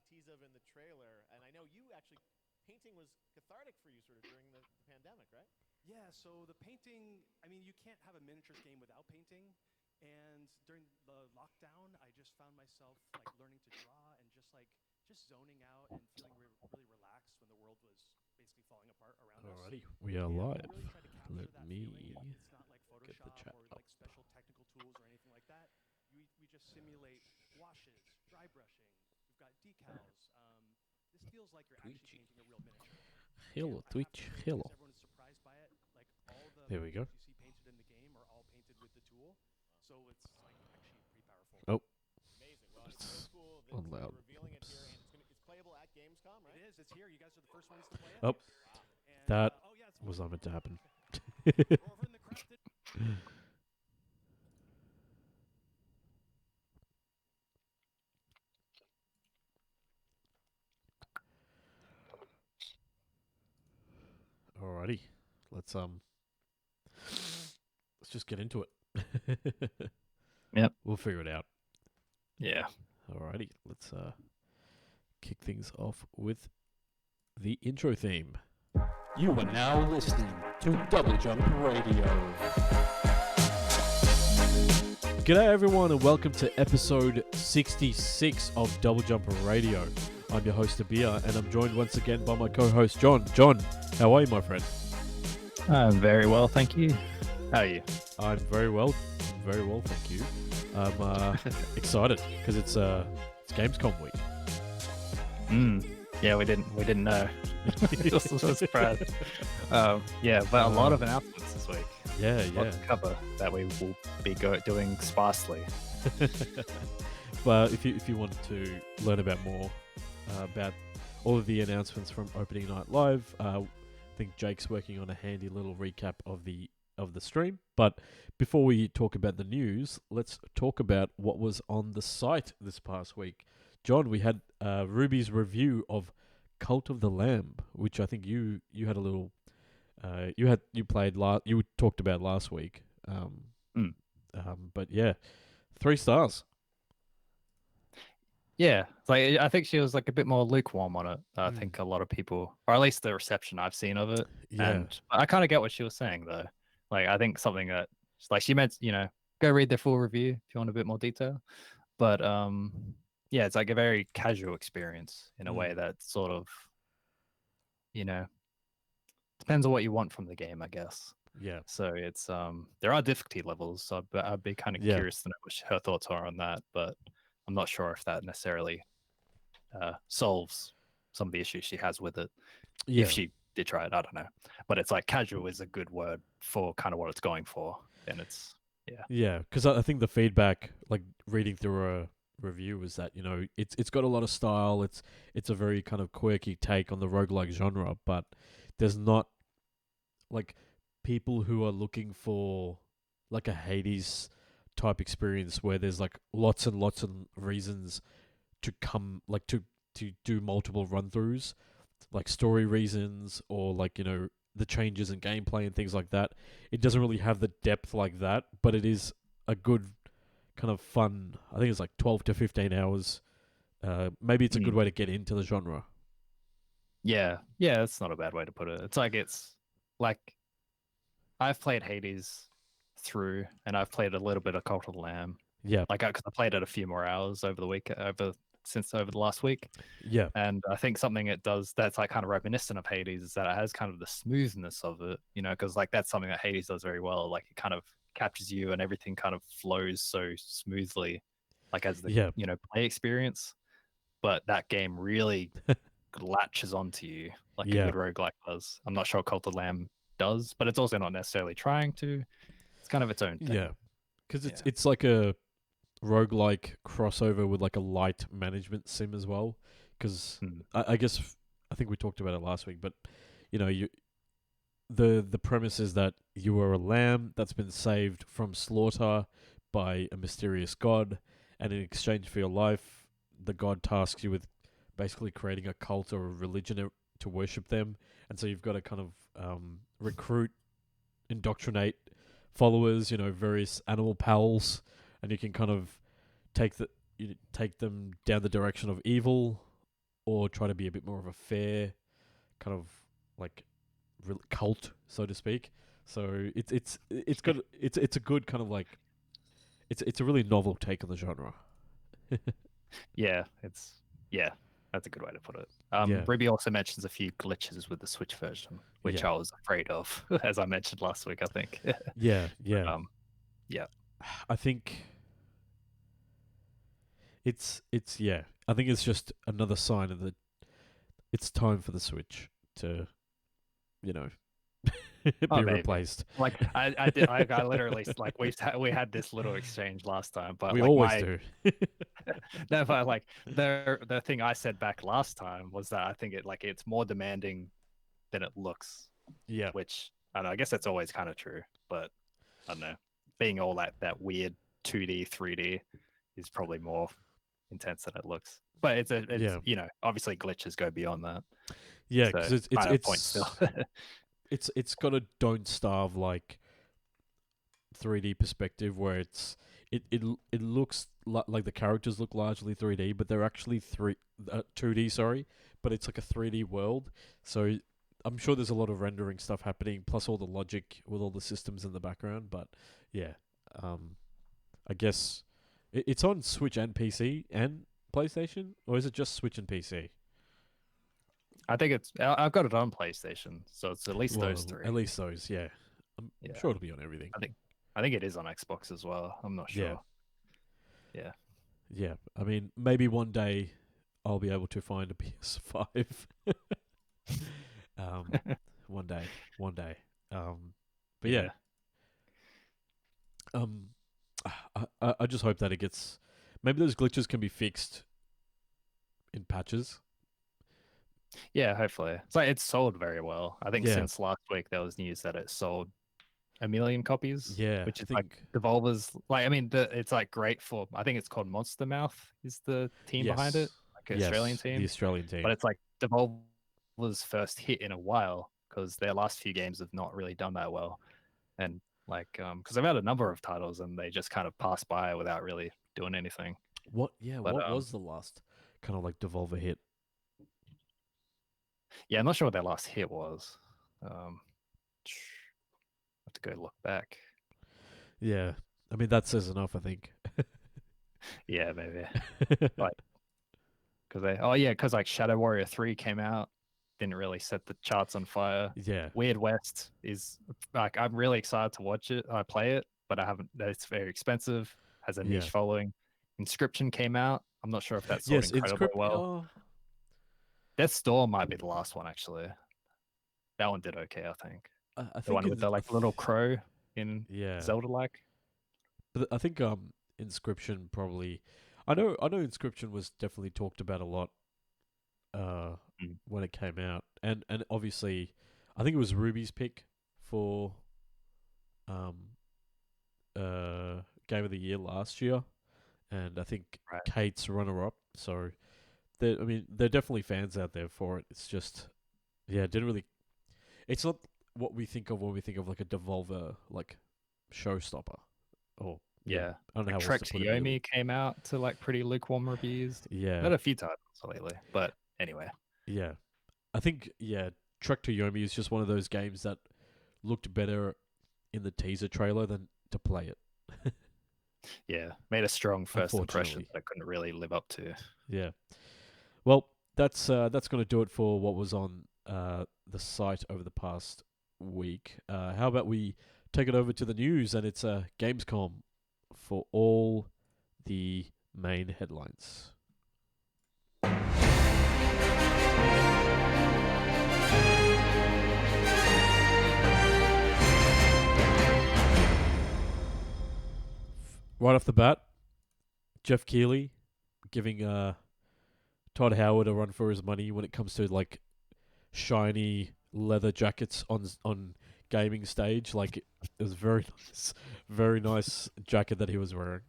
tease of in the trailer, and I know you actually painting was cathartic for you sort of during the pandemic, right? Yeah, so the painting, I mean, you can't have a miniatures game without painting. And during the lockdown, I just found myself like learning to draw and just zoning out and feeling really relaxed when the world was basically falling apart around us. Alrighty, we are And live. we really tried to capture Let that me feeling. It's not like get the Photoshop chat or up. like special technical tools or anything like that. We just simulate washes, dry brushing. We've got decals. This feels like you're actually Twitchy. painting a real miniature. Hello, And I have to Twitch. say, Hello. because everyone is surprised by it, like all the There we go. miniatures you see painted in the game are all painted with the tool. So it's like actually pretty powerful. Oh, Amazing. Well, it's so cool that on you're loud. revealing it here, and it's playable at Gamescom, right? It is. It's here. You guys are the first ones to play it. Oh, And, that oh yeah, it's was not meant to happen. We're over in the crafted. Alrighty, let's just get into it. Yep. We'll figure it out. Yeah. Alrighty, let's kick things off with the intro theme. You are now listening to Double Jump Radio. G'day everyone and welcome to episode 66 of Double Jumper Radio. I'm your host Abir and I'm joined once again by my co-host John. John, how are you, my friend? I'm very well, thank you. How are you? I'm very well, thank you. I'm excited because it's Gamescom week. Yeah, we didn't know. It was a surprise. Yeah, but a lot of announcements this week. Yeah. Lots to cover that we will be doing sparsely. But if you want to learn about more about all of the announcements from Opening Night Live, I think Jake's working on a handy little recap of the stream. But before we talk about the news, let's talk about what was on the site this past week. John, we had Ruby's review of Cult of the Lamb, which I think you had a little you talked about last week. But yeah, 3 stars. Yeah, like I think she was like a bit more lukewarm on it. I think a lot of people, or at least the reception I've seen of it, and I kind of get what she was saying though. Like I think something that, like she meant, go read their full review if you want a bit more detail. But yeah, it's like a very casual experience in a way that sort of, depends on what you want from the game, I guess. Yeah. So it's there are difficulty levels, so I'd be kind of curious to know what her thoughts are on that, but I'm not sure if that necessarily solves some of the issues she has with it. Yeah. If she did try it, I don't know. But it's like casual is a good word for kind of what it's going for, and it's Yeah, because I think the feedback, like reading through a review, was that it's got a lot of style. It's a very kind of quirky take on the roguelike genre, but there's not like people who are looking for like a Hades type experience where there's like lots and lots of reasons to come, like to do multiple run-throughs, like story reasons or like the changes in gameplay and things like that. It doesn't really have the depth like that, but it is a good kind of fun. I think it's like 12 to 15 hours. Maybe it's a good way to get into the genre. Yeah, that's not a bad way to put it. It's like I've played Hades through, and I've played a little bit of Cult of the Lamb. Yeah, like I played it a few more hours over the last week. Yeah, and I think something it does that's like kind of reminiscent of Hades is that it has kind of the smoothness of it, because like that's something that Hades does very well. Like it kind of captures you, and everything kind of flows so smoothly, like as the play experience. But that game really latches onto you like a good roguelike does. I'm not sure Cult of the Lamb does, but it's also not necessarily trying to. It's kind of its own thing. Yeah, because it's like a roguelike crossover with like a light management sim as well. Because I think we talked about it last week, but the premise is that you are a lamb that's been saved from slaughter by a mysterious god, and in exchange for your life, the god tasks you with basically creating a cult or a religion to worship them. And so you've got to kind of recruit, indoctrinate followers, various animal pals, and you can kind of take them down the direction of evil, or try to be a bit more of a fair kind of like cult, so to speak. So it's got it's a good kind of like it's a really novel take on the genre. Yeah, that's a good way to put it. Yeah. Ruby also mentions a few glitches with the Switch version, which Yeah. I was afraid of, as I mentioned last week, I think. Yeah, yeah. Yeah. I think it's yeah. I think it's just another sign of that it's time for the Switch to, you know, be maybe. replaced. Like I literally like we had this little exchange last time, but We like always do. no, but like the thing I said back last time was that I think it's more demanding than it looks. Yeah. Which I don't know, I guess that's always kind of true, but I don't know. Being all that weird 2D, 3D is probably more intense than it looks. But it's Yeah. you know, obviously glitches go beyond that. Yeah, So, because it's point still. it's got a don't starve like 3D perspective where it looks like the characters look largely 3D, but they're actually 2D. Sorry, but it's like a 3D world. So I'm sure there's a lot of rendering stuff happening, plus all the logic with all the systems in the background. But yeah, I guess it's on Switch and PC and PlayStation, or is it just Switch and PC? I think I've got it on PlayStation, so it's at least those three. At least those, yeah. I'm sure it'll be on everything. I think it is on Xbox as well. I'm not sure. Yeah. Yeah. I mean, maybe one day I'll be able to find a PS5. One day. But yeah. I just hope that it gets. Maybe those glitches can be fixed in patches. Yeah, hopefully. It's sold very well. I think Yeah. since last week there was news that it sold 1 million copies. Yeah, which I is think- like Devolver's. Like, I mean, it's like great for. I think it's called Monster Mouth is the team behind it, like an Australian team. The Australian team. But it's like Devolver's first hit in a while because their last few games have not really done that well, and like because they've had a number of titles and they just kind of pass by without really doing anything. What was the last kind of like Devolver hit? Yeah, I'm not sure what their last hit was. Have to go look back. Yeah, I mean that says enough, I think. Yeah, maybe. Because like Shadow Warrior 3 came out, didn't really set the charts on fire. Yeah, Weird West is like I'm really excited to watch it. I play it, but I haven't. It's very expensive. Has a niche following. Inscription came out. I'm not sure if that's sold incredibly well. Death's Door might be the last one actually. That one did okay, I think. I The think one with the like little crow in Zelda-like. But I think Inscription probably. I know Inscription was definitely talked about a lot when it came out, and obviously, I think it was Ruby's pick for Game of the Year last year, and I think Kate's runner-up. So, they're definitely fans out there for it. It's just, didn't really. It's not what we think of when we think of like a Devolver like showstopper. Or yeah, I don't know like how Trek else to put to it, really. Yomi came out to like pretty lukewarm reviews. Yeah, had a few titles lately, but anyway. Yeah, I think Trek to Yomi is just one of those games that looked better in the teaser trailer than to play it. Yeah, made a strong first impression that I couldn't really live up to. Yeah, well, that's going to do it for what was on the site over the past week. How about we take it over to the news, and it's Gamescom for all the main headlines. Right off the bat, Geoff Keighley giving Todd Howard a run for his money when it comes to like shiny leather jackets on gaming stage. Like it was very nice jacket that he was wearing.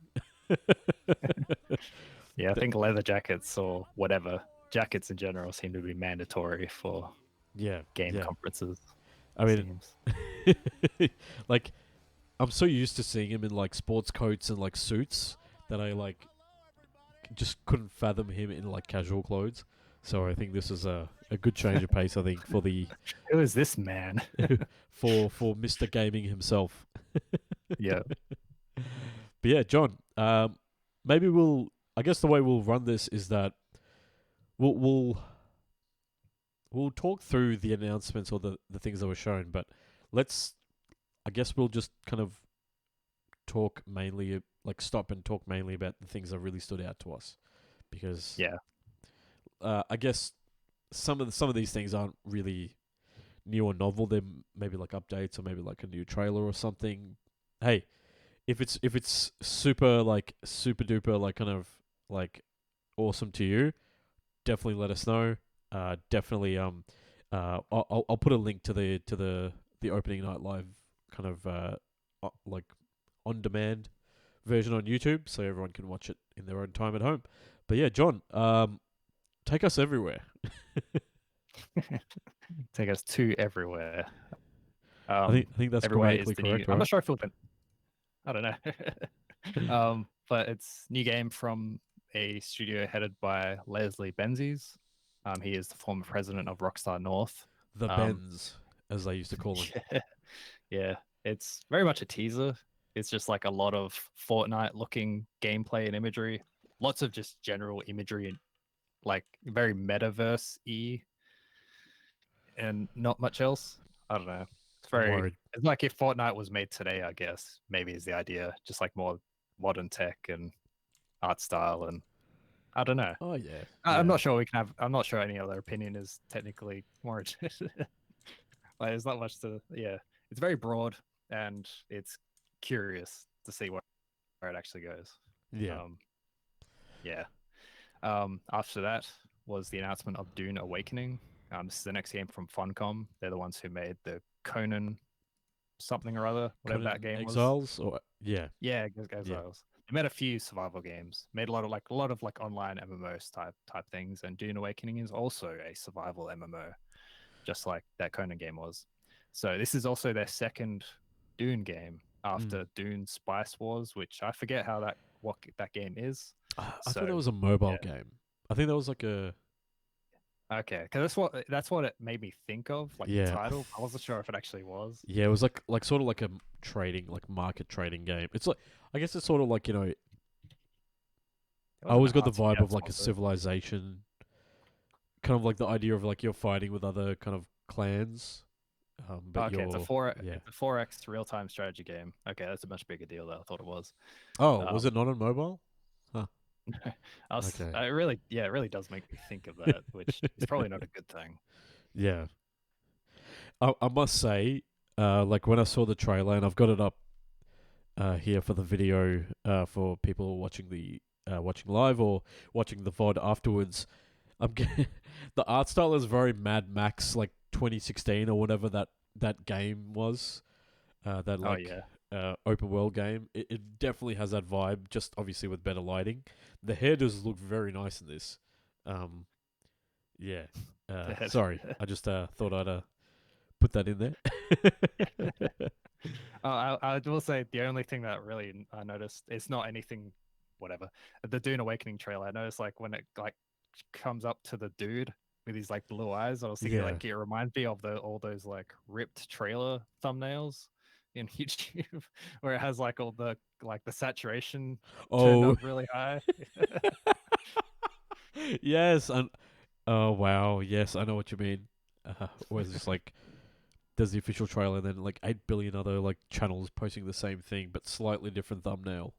Yeah, I think leather jackets or whatever jackets in general seem to be mandatory for game conferences. I mean, like I'm so used to seeing him in like sports coats and like suits that I like just couldn't fathom him in like casual clothes. So I think this is a good change of pace. I think for the Who is this man? for Mr. Gaming himself. Yeah. But yeah, John. Maybe we'll. I guess the way we'll run this is that we'll talk through the announcements or the things that were shown, but I guess we'll just kind of talk mainly, like stop and talk mainly about the things that really stood out to us, because Yeah. I guess some of these things aren't really new or novel. They're maybe like updates or maybe like a new trailer or something. Hey, if it's super duper like kind of like awesome to you, definitely let us know. Definitely I'll put a link to the opening night live kind of like on demand version on YouTube, so everyone can watch it in their own time at home. But yeah, John, take us everywhere. Take us to everywhere. I think that's everywhere grammatically is the correct, new. right? I'm not sure if it. I don't know. But it's new game from a studio headed by Leslie Benzies. He is the former president of Rockstar North. The Bens, as they used to call them. Yeah, it's very much a teaser. It's just like a lot of Fortnite-looking gameplay and imagery. Lots of just general imagery and like very metaverse-y, and not much else. I don't know. It's I'm very. worried. It's like if Fortnite was made today, I guess maybe is the idea. Just like more modern tech and art style, and I don't know. Oh yeah. I'm not sure we can have. I'm not sure any other opinion is technically warranted. Like, there's not much to. Yeah, it's very broad and it's curious to see where it actually goes. Yeah. Yeah. After that was the announcement of Dune Awakening. This is the next game from Funcom. They're the ones who made the Conan something or other, whatever that game Exiles, was. or yeah. Yeah, Exiles. They made a few survival games. Made a lot of online MMOs type things, and Dune Awakening is also a survival MMO, just like that Conan game was. So this is also their second Dune game after Dune Spice Wars, which I forget what that game is. I thought it was a mobile game. I think that was like a. Okay, because that's what it made me think of, like the title. I wasn't sure if it actually was. Yeah, it was like sort of like a trading, like market trading game. It's like, I guess it's sort of like, I always got the vibe of like a civilization, kind of like the idea of like you're fighting with other kind of clans. But okay, it's a 4X real-time strategy game. Okay, that's a much bigger deal than I thought it was. Oh, was it not on mobile? Huh. Okay. It really does make me think of that, which is probably not a good thing. Yeah. I must say, like when I saw the trailer, and I've got it up here for the video for people watching watching live or watching the VOD afterwards. The art style is very Mad Max, like 2016 or whatever that game was. Open world game. It definitely has that vibe, just obviously with better lighting. The hair does look very nice in this. Yeah. Sorry, I just thought I'd put that in there. I will say the only thing that really I noticed, it's not anything, whatever. The Dune Awakening trailer, I noticed like when it like comes up to the dude with his like blue eyes, I was thinking like it reminds me of all those like ripped trailer thumbnails in YouTube where it has like all the saturation turned up really high. Yes, oh wow, yes, I know what you mean. Where it's just like there's the official trailer and then like 8 billion other like channels posting the same thing but slightly different thumbnail.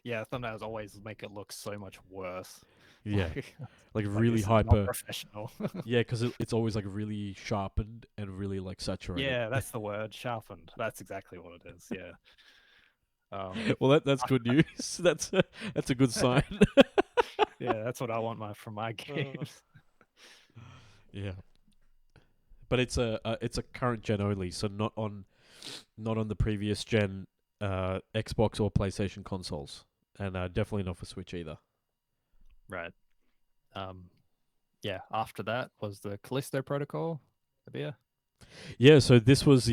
Yeah, thumbnails always make it look so much worse. Yeah, like really hyper professional. Yeah, because it's always like really sharpened and really like saturated. Yeah, that's the word, sharpened. That's exactly what it is. Yeah. Well, that's good news. That's a good sign. Yeah, that's what I want from my games. Yeah, but it's a current gen only, so not on the previous gen Xbox or PlayStation consoles, and definitely not for Switch either. Right. Yeah. After that was the Callisto Protocol. Abir? Yeah. So this is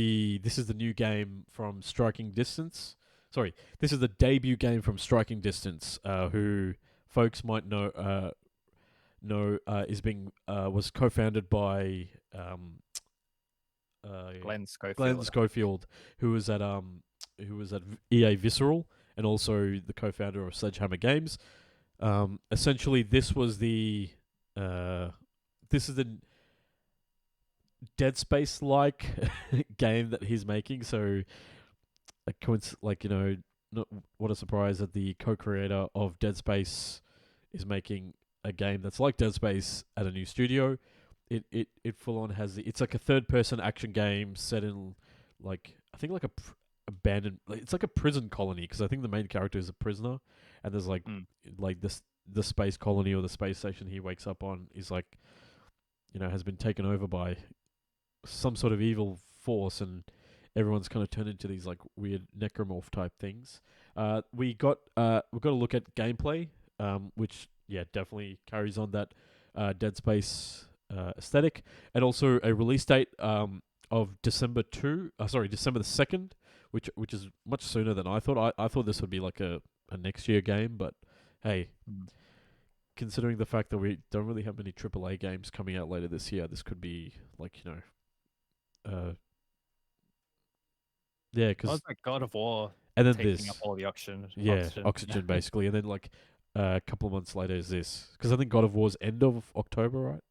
the new game from Striking Distance. Sorry, this is the debut game from Striking Distance, who folks might know know, is being was co-founded by Glenn Schofield. Glenn Schofield, who was at EA Visceral and also the co-founder of Sledgehammer Games. Essentially, this was the this is the Dead Space like game that he's making. So, not what a surprise that the co-creator of Dead Space is making a game that's like Dead Space at a new studio. It full on has it's like a third person action game set in like I think like abandoned, like, it's like a prison colony, because I think the main character is a prisoner, and there's like this the space colony or the space station he wakes up on is like, has been taken over by some sort of evil force, and everyone's kind of turned into these like weird necromorph type things. We've got to look at gameplay, which definitely carries on that Dead Space aesthetic, and also a release date of December the 2nd, which is much sooner than I thought. I thought this would be like a next year game, but hey, considering the fact that we don't really have many AAA games coming out later this year, this could be like, because it's like God of War, and then taking this, up all the oxygen. oxygen basically, and then like a couple of months later is this, because I think God of War's end of October, right?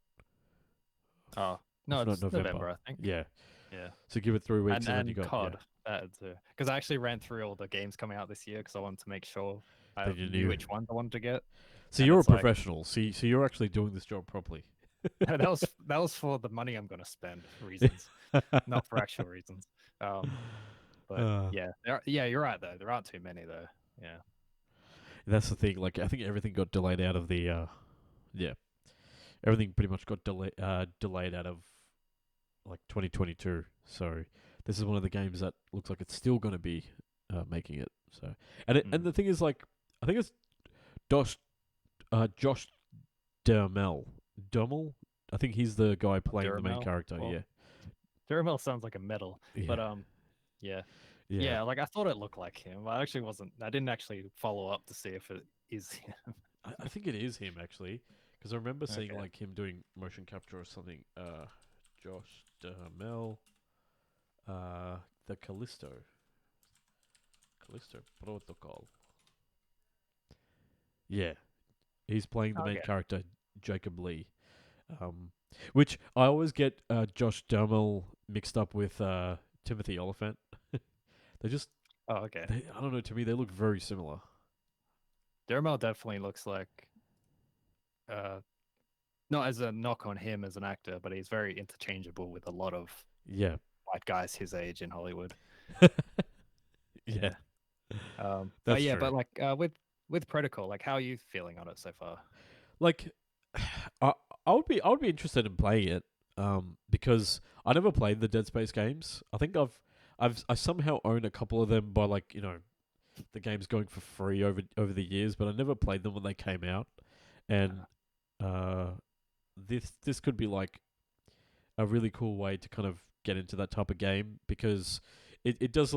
Oh no, If it's not November, I think. Yeah. Yeah. So give it 3 weeks, and then you got COD. Because I actually ran through all the games coming out this year because I wanted to make sure I That you knew knew. which ones I wanted to get. So and you're a it's like- professional. So you're actually doing this job properly. that was for the money I'm going to spend reasons, not for actual reasons. But you're right though. There aren't too many though. Yeah. That's the thing. Like, I think everything got delayed out of the, everything pretty much got delayed out of like 2022. So this is one of the games that looks like it's still going to be making it. So and the thing is, like, I think it's Josh Duhamel. I think he's the guy playing the main character. Well, yeah. Duhamel sounds like a metal, but Yeah. yeah, like I thought it looked like him. I didn't actually follow up to see if it is him. I think it is him actually, because I remember seeing Okay. like him doing motion capture or something. Josh Duhamel, the Callisto Protocol. Yeah, he's playing the main Okay. character, Jacob Lee. Which I always get Josh Duhamel mixed up with Timothy Oliphant. They just, Oh, okay. I don't know. To me, they look very similar. Duhamel definitely looks like, not as a knock on him as an actor, but he's very interchangeable with a lot of Yeah. white guys his age in Hollywood. Yeah. But That's yeah, true. but like with Protocol, like how are you feeling on it so far? Like, I would be interested in playing it, because I never played the Dead Space games. I think I somehow own a couple of them by like, the games going for free over the years, but I never played them when they came out. And this could be like a really cool way to kind of get into that type of game, because it does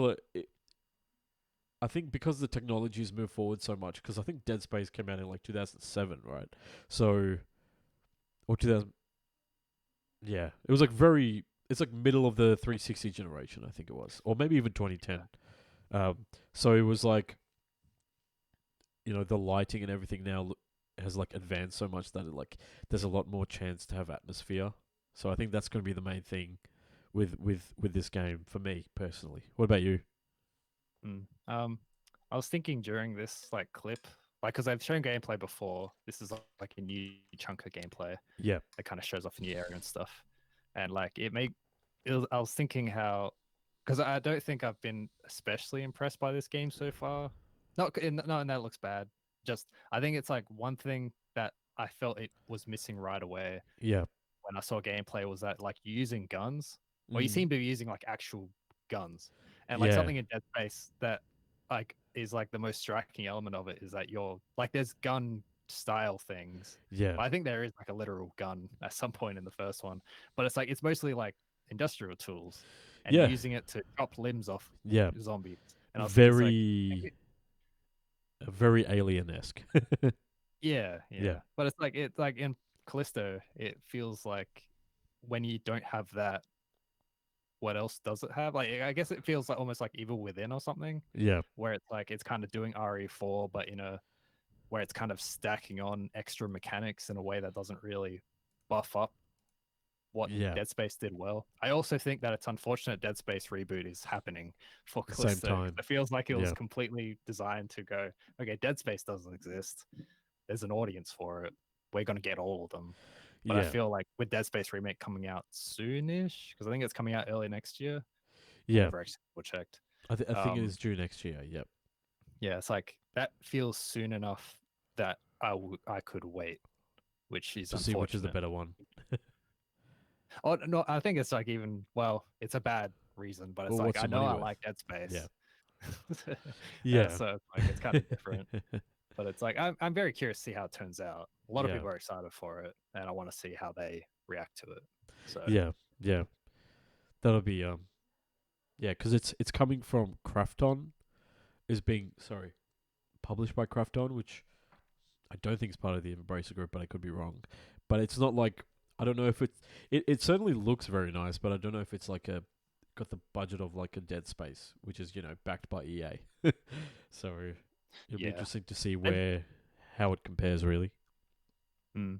I think because the technology's moved forward so much, because I think Dead Space came out in like 2007, right? So, or 2000. Yeah, it was like it's like middle of the 360 generation, I think it was, or maybe even 2010. So it was like, the lighting and everything now has like advanced so much that there's a lot more chance to have atmosphere. So I think that's going to be the main thing with this game for me personally. What about you? I was thinking during this like clip, like because I've shown gameplay before. This is like a new chunk of gameplay. Yeah. That kind of shows off a new area and stuff, and like I was thinking how, because I don't think I've been especially impressed by this game so far. Not in that it looks bad. Just I think it's like one thing that I felt it was missing right away. Yeah. When I saw gameplay was that like you're using guns, or you seem to be using like actual guns, and like something in Dead Space that like is like the most striking element of it is that you're like there's gun style things. Yeah. But I think there is like a literal gun at some point in the first one, but it's mostly like industrial tools, and you're using it to chop limbs off zombies. And I was thinking, very alien-esque. yeah. But it's like in Callisto, it feels like when you don't have that, what else does it have? Like, I guess it feels like almost like Evil Within or something, Yeah. where it's like it's kind of doing RE4, but in a where it's kind of stacking on extra mechanics in a way that doesn't really buff up what Yeah. Dead Space did well. I also think that it's unfortunate Dead Space reboot is happening for At the same Callisto. time. It feels like it was Yeah. completely designed to go, okay, Dead Space doesn't exist. There's an audience for it. We're going to get all of them. But I Yeah. feel like with Dead Space Remake coming out soonish, because I think it's coming out early next year. Yeah. Never actually checked. I think it is due next year. Yep. Yeah, it's like that feels soon enough that I could wait, which is To see which is the unfortunate. better one. Oh no, I think it's like even it's a bad reason, but it's Well, like what's I the know money I worth? like Dead Space. Yeah. Yeah, Yeah. so it's like it's kind of different. But it's like I'm very curious to see how it turns out. A lot of Yeah. people are excited for it, and I want to see how they react to it. So Yeah. Yeah. That'll be yeah, because it's coming from Krafton, is being published by Krafton, which I don't think is part of the Embracer Group, but I could be wrong. But it's not like, I don't know if it certainly looks very nice, but I don't know if it's like got the budget of like a Dead Space, which is, backed by EA. So it'll be Yeah. interesting to see how it compares really.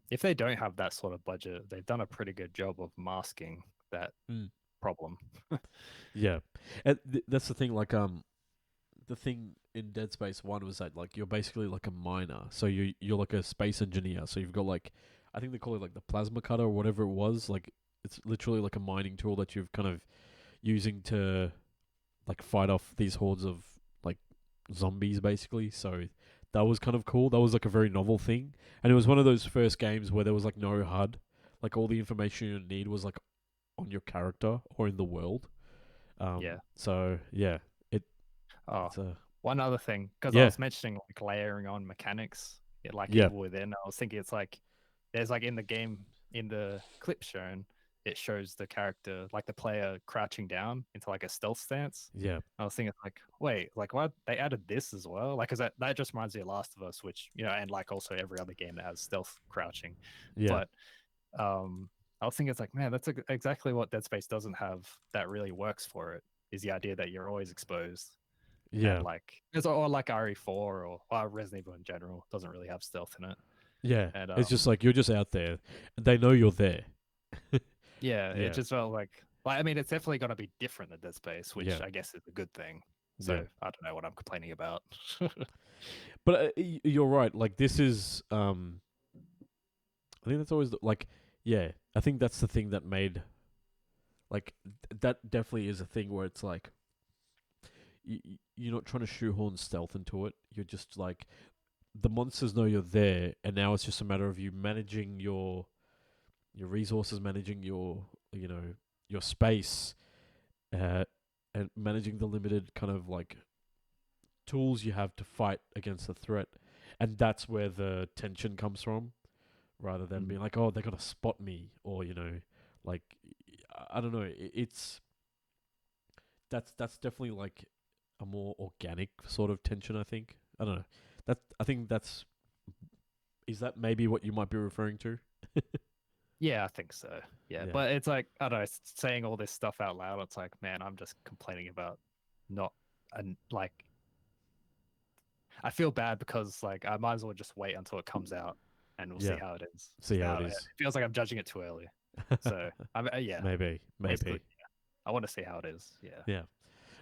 If they don't have that sort of budget, they've done a pretty good job of masking that problem. Yeah, and that's the thing. Like the thing in Dead Space 1 was that like you're basically like a miner, so you're like a space engineer. So you've got like, I think they call it like the plasma cutter or whatever it was. Like it's literally like a mining tool that you've kind of using to like fight off these hordes of like zombies basically. So that was kind of cool. That was like a very novel thing, and it was one of those first games where there was like no HUD. Like all the information you need was like on your character or in the world. Yeah. So yeah, Oh, it's one other thing, because Yeah. I was mentioning like layering on mechanics, like Yeah. Evil Within. I was thinking it's like there's like in the game, in the clip shown, it shows the character, like the player crouching down into like a stealth stance. yeah, I was thinking like, wait, like what, they added this as well? Like, cause that just reminds me of Last of Us, which and like also every other game that has stealth crouching. yeah, But I was thinking it's like, man, that's exactly what Dead Space doesn't have that really works for it, is the idea that you're always exposed. yeah, And like or like RE4 or Resident Evil in general doesn't really have stealth in it. yeah. And It's just like you're just out there, and they know you're there. yeah, Yeah. it just felt like I mean, it's definitely going to be different than Dead Space, which Yeah. I guess is a good thing. So Yeah. I don't know what I'm complaining about. But you're right. Like this is, I think that's always yeah. I think that's the thing that made, like, that definitely is a thing where it's like, you're not trying to shoehorn stealth into it. You're just like, the monsters know you're there, and now it's just a matter of you managing your resources, managing your your space, and managing the limited kind of like tools you have to fight against the threat, and that's where the tension comes from, rather than being like, oh, they're gonna spot me, or like, I don't know. That's definitely like a more organic sort of tension. I think. I don't know. I think that's. Is that maybe what you might be referring to? Yeah, I think so. Yeah, Yeah. but it's like, I don't know, saying all this stuff out loud, it's like, man, I'm just complaining about not, and like, I feel bad because like I might as well just wait until it comes out and we'll see Yeah. how it is. See how Now, it is. It feels like I'm judging it too early. So yeah, maybe. basically, yeah. I want to see how it is. Yeah. Yeah.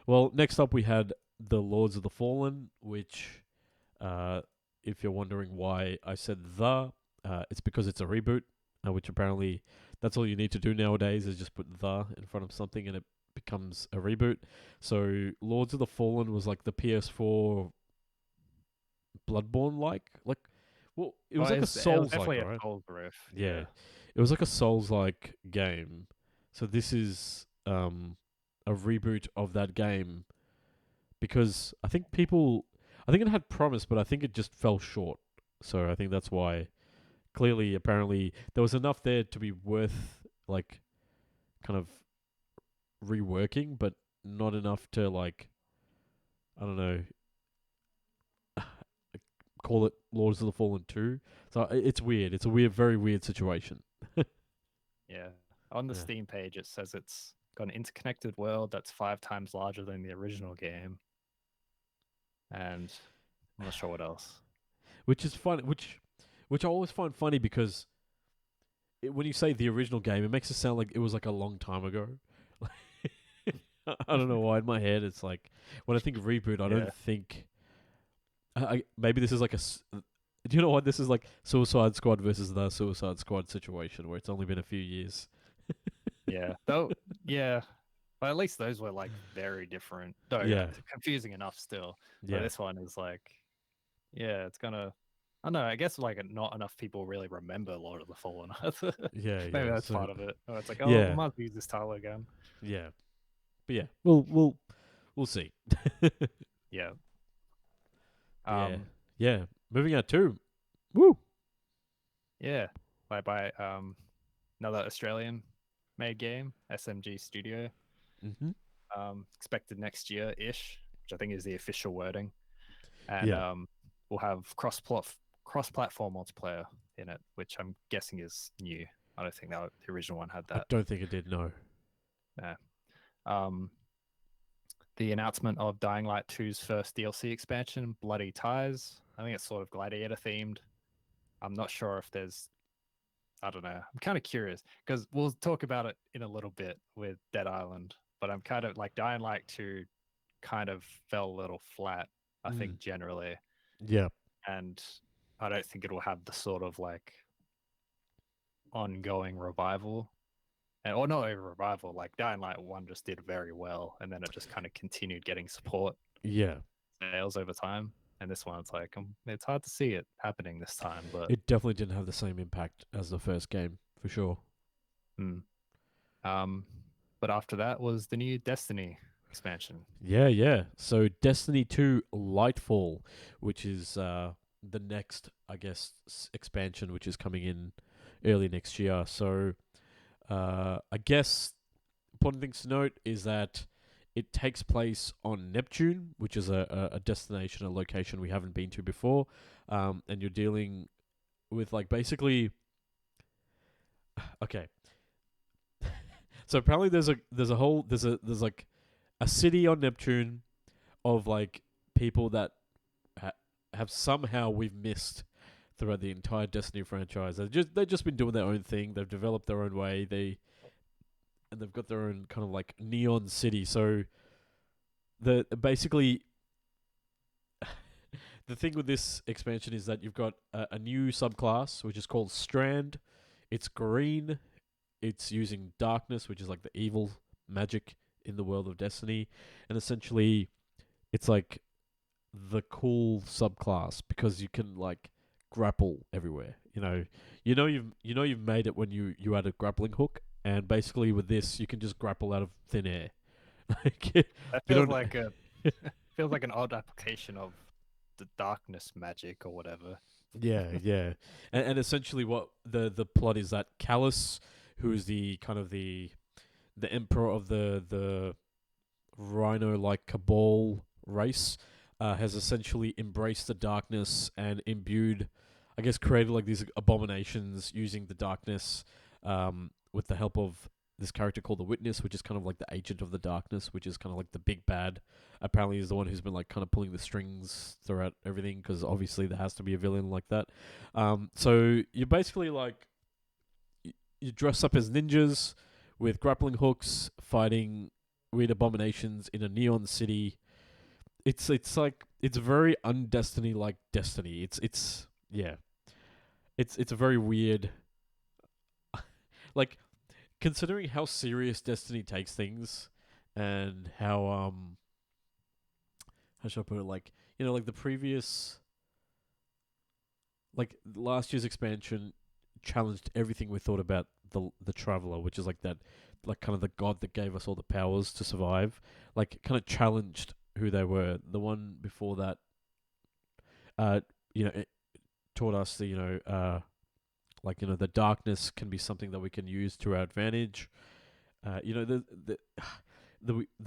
Well, next up we had the Lords of the Fallen, which, if you're wondering why I said it's because it's a reboot, which apparently that's all you need to do nowadays is just put the in front of something and it becomes a reboot. So Lords of the Fallen was like the PS4 Bloodborne well, it was like a Souls-like, definitely right? a Souls riff. Yeah. It was like a Souls-like game. So this is a reboot of that game, because I think it had promise, but I think it just fell short. So I think that's why, clearly, apparently, there was enough there to be worth, like, kind of reworking, but not enough to, like, I don't know, call it Lords of the Fallen 2. So it's weird. It's a weird, very weird situation. Yeah. On the Yeah. Steam page, it says it's got an interconnected world that's 5 times larger than the original game. And I'm not sure what else. Which is fun. Which I always find funny because when you say the original game, it makes it sound like it was like a long time ago. I don't know why in my head it's like when I think of reboot, I don't think. Maybe this is like do you know what this is like? Suicide Squad versus the Suicide Squad situation where it's only been a few years. Yeah. Though, yeah. But at least those were like very different. Though Yeah. confusing enough still. Yeah. But this one is like, yeah, it's gonna. I don't know. I guess like not enough people really remember Lord of the Fallen Earth. Yeah. Maybe that's so, part of it. Oh, it's like, oh, Yeah. we might use this title again. Yeah. But yeah, we'll see. Yeah. Yeah. Moving on to woo. Yeah. By another Australian made game, SMG Studio. Mm-hmm. Expected next year ish, which I think is the official wording. And we'll have cross-platform multiplayer in it, which I'm guessing is new. I don't think the original one had I that. don't think it did. No. The announcement of Dying Light 2's first DLC expansion, Bloody Ties. I think it's sort of gladiator themed. I'm not sure if there's. I don't know. I'm kind of curious because we'll talk about it in a little bit with Dead Island, but I'm kind of like Dying Light 2 kind of fell a little flat, I think, generally. Yeah. And I don't think it'll have the sort of like ongoing revival. Or not even revival, like Dying Light 1 just did very well, and then it just kind of continued getting support Yeah. sales over time. And this one, it's like, it's hard to see it happening this time, but It definitely didn't have the same impact as the first game, for sure. But after that was the new Destiny expansion. Yeah. So Destiny 2 Lightfall, which is the next, I guess, expansion, which is coming in early next year. So I guess important things to note is that it takes place on Neptune, which is a destination, a location we haven't been to before, and you're dealing with like basically. Okay. So apparently there's like a city on Neptune of like people that have somehow we've missed throughout the entire Destiny franchise. They've just been doing their own thing. They've developed their own way. And they've got their own kind of like neon city. So basically the thing with this expansion is that you've got a new subclass which is called Strand. It's green. It's using darkness, which is like the evil magic in the world of Destiny, and essentially it's like the cool subclass because you can like grapple everywhere. You've made it when you had a grappling hook. And basically, with this, you can just grapple out of thin air. That feels like an odd application of the darkness magic or whatever. Yeah. And essentially, what the plot is that Callus, who is the kind of the emperor of the rhino-like Cabal race, has essentially embraced the darkness and imbued, I guess, created like these abominations using the darkness. With the help of this character called the Witness, which is kind of like the agent of the darkness, which is kind of like the big bad. Apparently he's the one who's been like kind of pulling the strings throughout everything, because obviously there has to be a villain like that. So you're basically like, you dress up as ninjas with grappling hooks, fighting weird abominations in a neon city. It's very un-Destiny like Destiny. It's a very weird, like, considering how serious Destiny takes things, and how should I put it? Like, like the previous, like last year's expansion challenged everything we thought about the Traveler, which is like that, like kind of the god that gave us all the powers to survive. Like, kind of challenged who they were. The one before that, it taught us the the darkness can be something that we can use to our advantage. There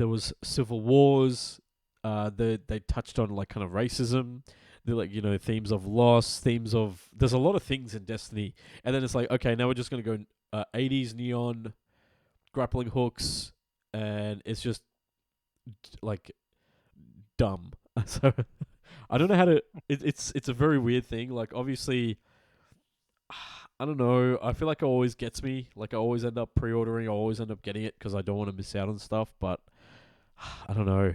was civil wars. They touched on like kind of racism. they're like, you know, themes of loss, themes of there's a lot of things in Destiny, and then it's like, okay, now we're just gonna go 80s neon grappling hooks, and it's just like dumb. So I don't know how to. It's a very weird thing. Like obviously, I don't know. I feel like it always gets me. Like I always end up pre-ordering. I always end up getting it because I don't want to miss out on stuff. But I don't know.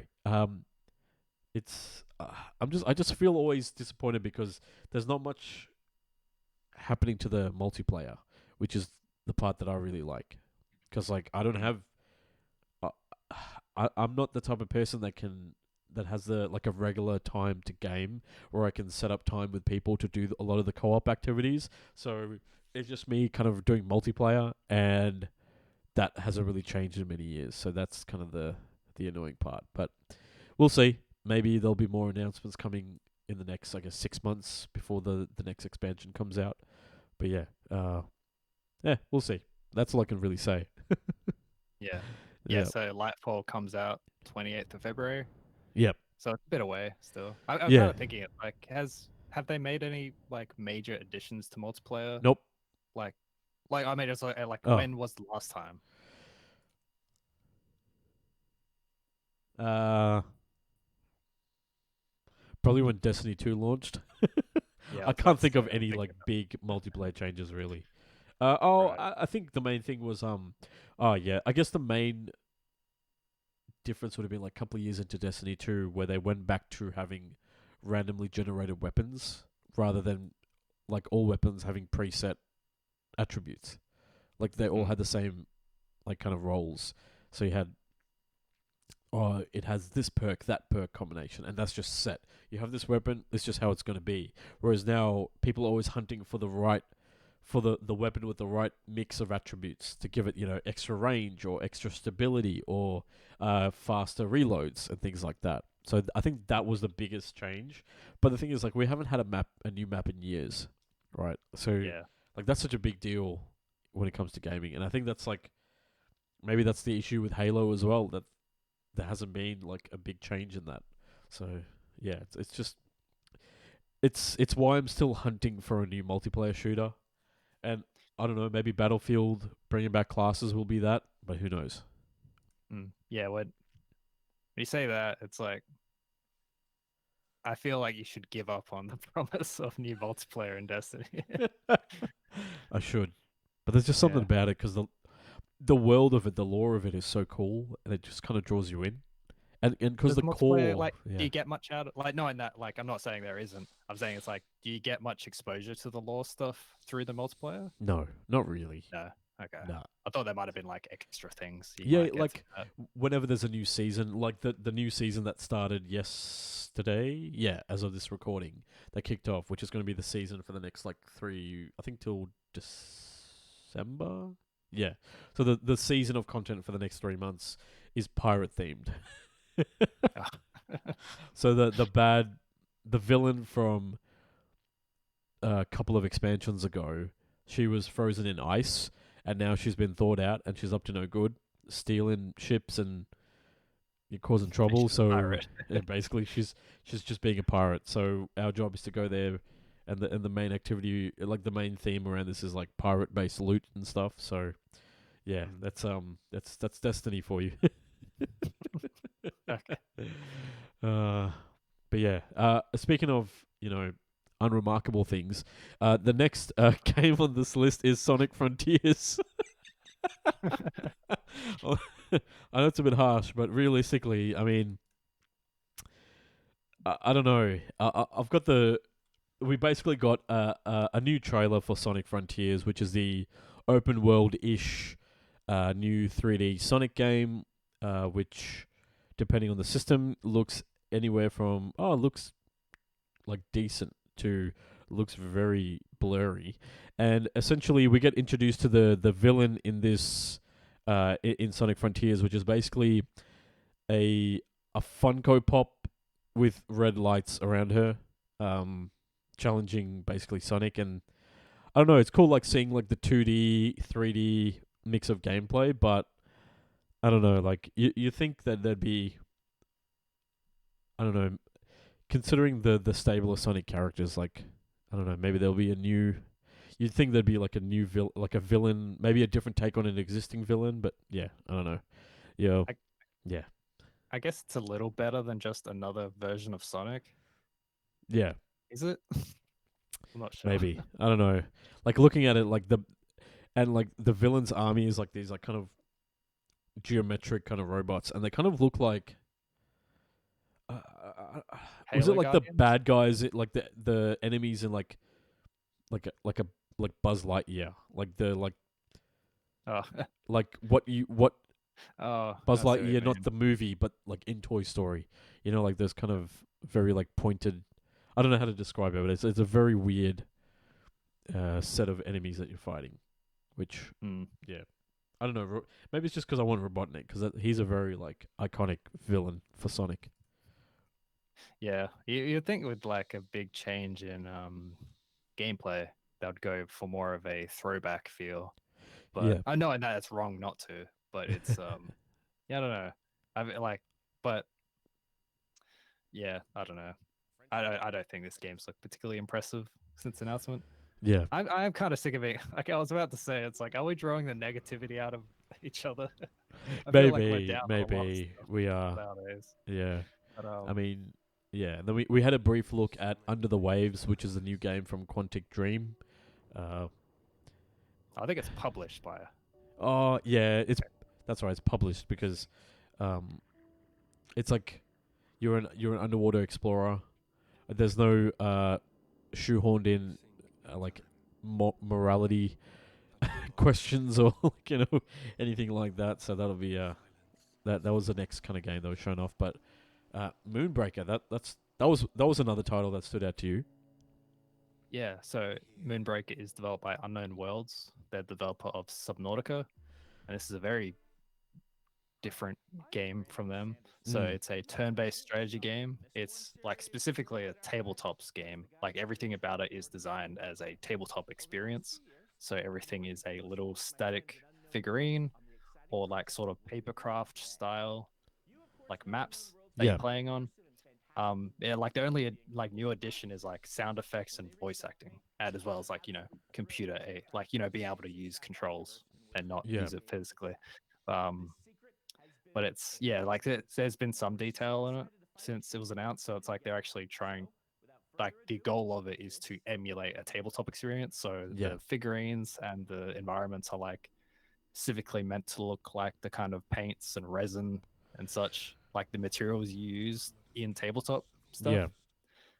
It's I just feel always disappointed because there's not much happening to the multiplayer, which is the part that I really like. Because like I don't have, I'm not the type of person that has the like a regular time to game, where I can set up time with people to do a lot of the co-op activities. So it's just me kind of doing multiplayer, and that hasn't really changed in many years. So that's kind of the annoying part. But we'll see. Maybe there'll be more announcements coming in the next, I guess, 6 months before the next expansion comes out. But yeah, we'll see. That's all I can really say. Yeah. Yeah, so Lightfall comes out 28th of February. Yep. So it's a bit away still. I'm Yeah. kind of thinking, like, have they made any like major additions to multiplayer? Nope. Like I mean, it's like Oh. when was the last time? Probably when Destiny 2 launched. Yeah, I can't think of any like big multiplayer changes really. Right. I think the main thing was I guess the main difference would have been like a couple of years into Destiny 2 where they went back to having randomly generated weapons rather than like all weapons having preset attributes. Like they all had the same like kind of roles. So you had it has this perk, that perk combination, and that's just set. You have this weapon, it's just how it's going to be. Whereas now, people are always hunting for the weapon with the right mix of attributes to give it, you know, extra range or extra stability or faster reloads and things like that. So I think that was the biggest change. But the thing is, like, we haven't had a new map in years, right? So, like, that's such a big deal when it comes to gaming. And I think that's, like, maybe that's the issue with Halo as well, that there hasn't been like a big change in that. So yeah, it's why I'm still hunting for a new multiplayer shooter, and I don't know, maybe Battlefield bringing back classes will be that, but who knows? Yeah, when you say that, it's like I feel like you should give up on the promise of new multiplayer in Destiny. I should, but there's just something about it because the world of it, the lore of it is so cool, and it just kind of draws you in. And because the core, like, do you get much out of, like, knowing that, like, I'm not saying there isn't. I'm saying it's like, do you get much exposure to the lore stuff through the multiplayer? No, not really. No. Okay. No. I thought there might have been like extra things. Yeah, like whenever there's a new season, like the new season that started yesterday, as of this recording, that kicked off, which is going to be the season for the next like 3, I think till December. Yeah. So the season of content for the next 3 months is pirate themed. So the villain from a couple of expansions ago, she was frozen in ice, and now she's been thawed out, and she's up to no good, stealing ships and causing trouble. So basically, she's just being a pirate. So our job is to go there, and the main activity, like the main theme around this, is like pirate based loot and stuff. So yeah, that's Destiny for you. Okay. But yeah, speaking of, unremarkable things, the next game on this list is Sonic Frontiers. I know it's a bit harsh, but realistically, I mean, I don't know. We basically got a new trailer for Sonic Frontiers, which is the open world-ish new 3D Sonic game, which, depending on the system, looks anywhere from looks like decent to looks very blurry. And essentially, we get introduced to the villain in this in Sonic Frontiers, which is basically a Funko Pop with red lights around her, challenging basically Sonic. And I don't know, it's cool, like seeing like the 2D, 3D mix of gameplay, but I don't know, like you think that there'd be, I don't know, considering the stable of Sonic characters, like I don't know, maybe there'll be a new. You'd think there'd be like a new like a villain, maybe a different take on an existing villain, but yeah, I don't know. Yeah, yeah, I guess it's a little better than just another version of Sonic. yeah. Is it? I'm not sure. Maybe I don't know. Like looking at it, like the villain's army is like these like kind of geometric kind of robots, and they kind of look like. Was it Halo like Guardians? the bad guys, like the enemies in like Buzz Lightyear, like the Oh, like what oh, Buzz I see what you Lightyear, not mean. the movie, but like in Toy Story. You know, like those kind of very like pointed. I don't know how to describe it, but it's a very weird set of enemies that you're fighting, which Hmm. yeah, I don't know. Maybe it's just because I want Robotnik because he's a very like iconic villain for Sonic. Yeah, you'd think with like a big change in gameplay, that would go for more of a throwback feel. But Yeah. I know, and that's wrong not to. But it's yeah, I don't know. I mean, like, but yeah, I don't know. I don't think this game's looked particularly impressive since announcement. Yeah, I'm kind of sick of it. Like I was about to say, it's like, are we drawing the negativity out of each other? I feel like we're down on a lot of maybe stuff we are. nowadays. Yeah, But I mean, yeah. And then we had a brief look at Under the Waves, which is a new game from Quantic Dream. I think it's published by. Oh yeah, that's right. It's published because, it's like you're an underwater explorer. There's no shoehorned in like morality questions or like, anything like that. So that'll be that was the next kind of game that was shown off. But Moonbreaker, that was another title that stood out to you. Yeah, so Moonbreaker is developed by Unknown Worlds. They're the developer of Subnautica, and this is a very different game from them. So it's a turn-based strategy game. It's like specifically a tabletops game. Like everything about it is designed as a tabletop experience. So everything is a little static figurine or like sort of papercraft style like maps that you're playing on. Yeah, like the only like new addition is like sound effects and voice acting, and as well as like computer like being able to use controls and not use it physically. But it's like there's been some detail in it since it was announced, so it's like they're actually trying. Like the goal of it is to emulate a tabletop experience. So the figurines and the environments are like civically meant to look like the kind of paints and resin and such, like the materials you use in tabletop stuff,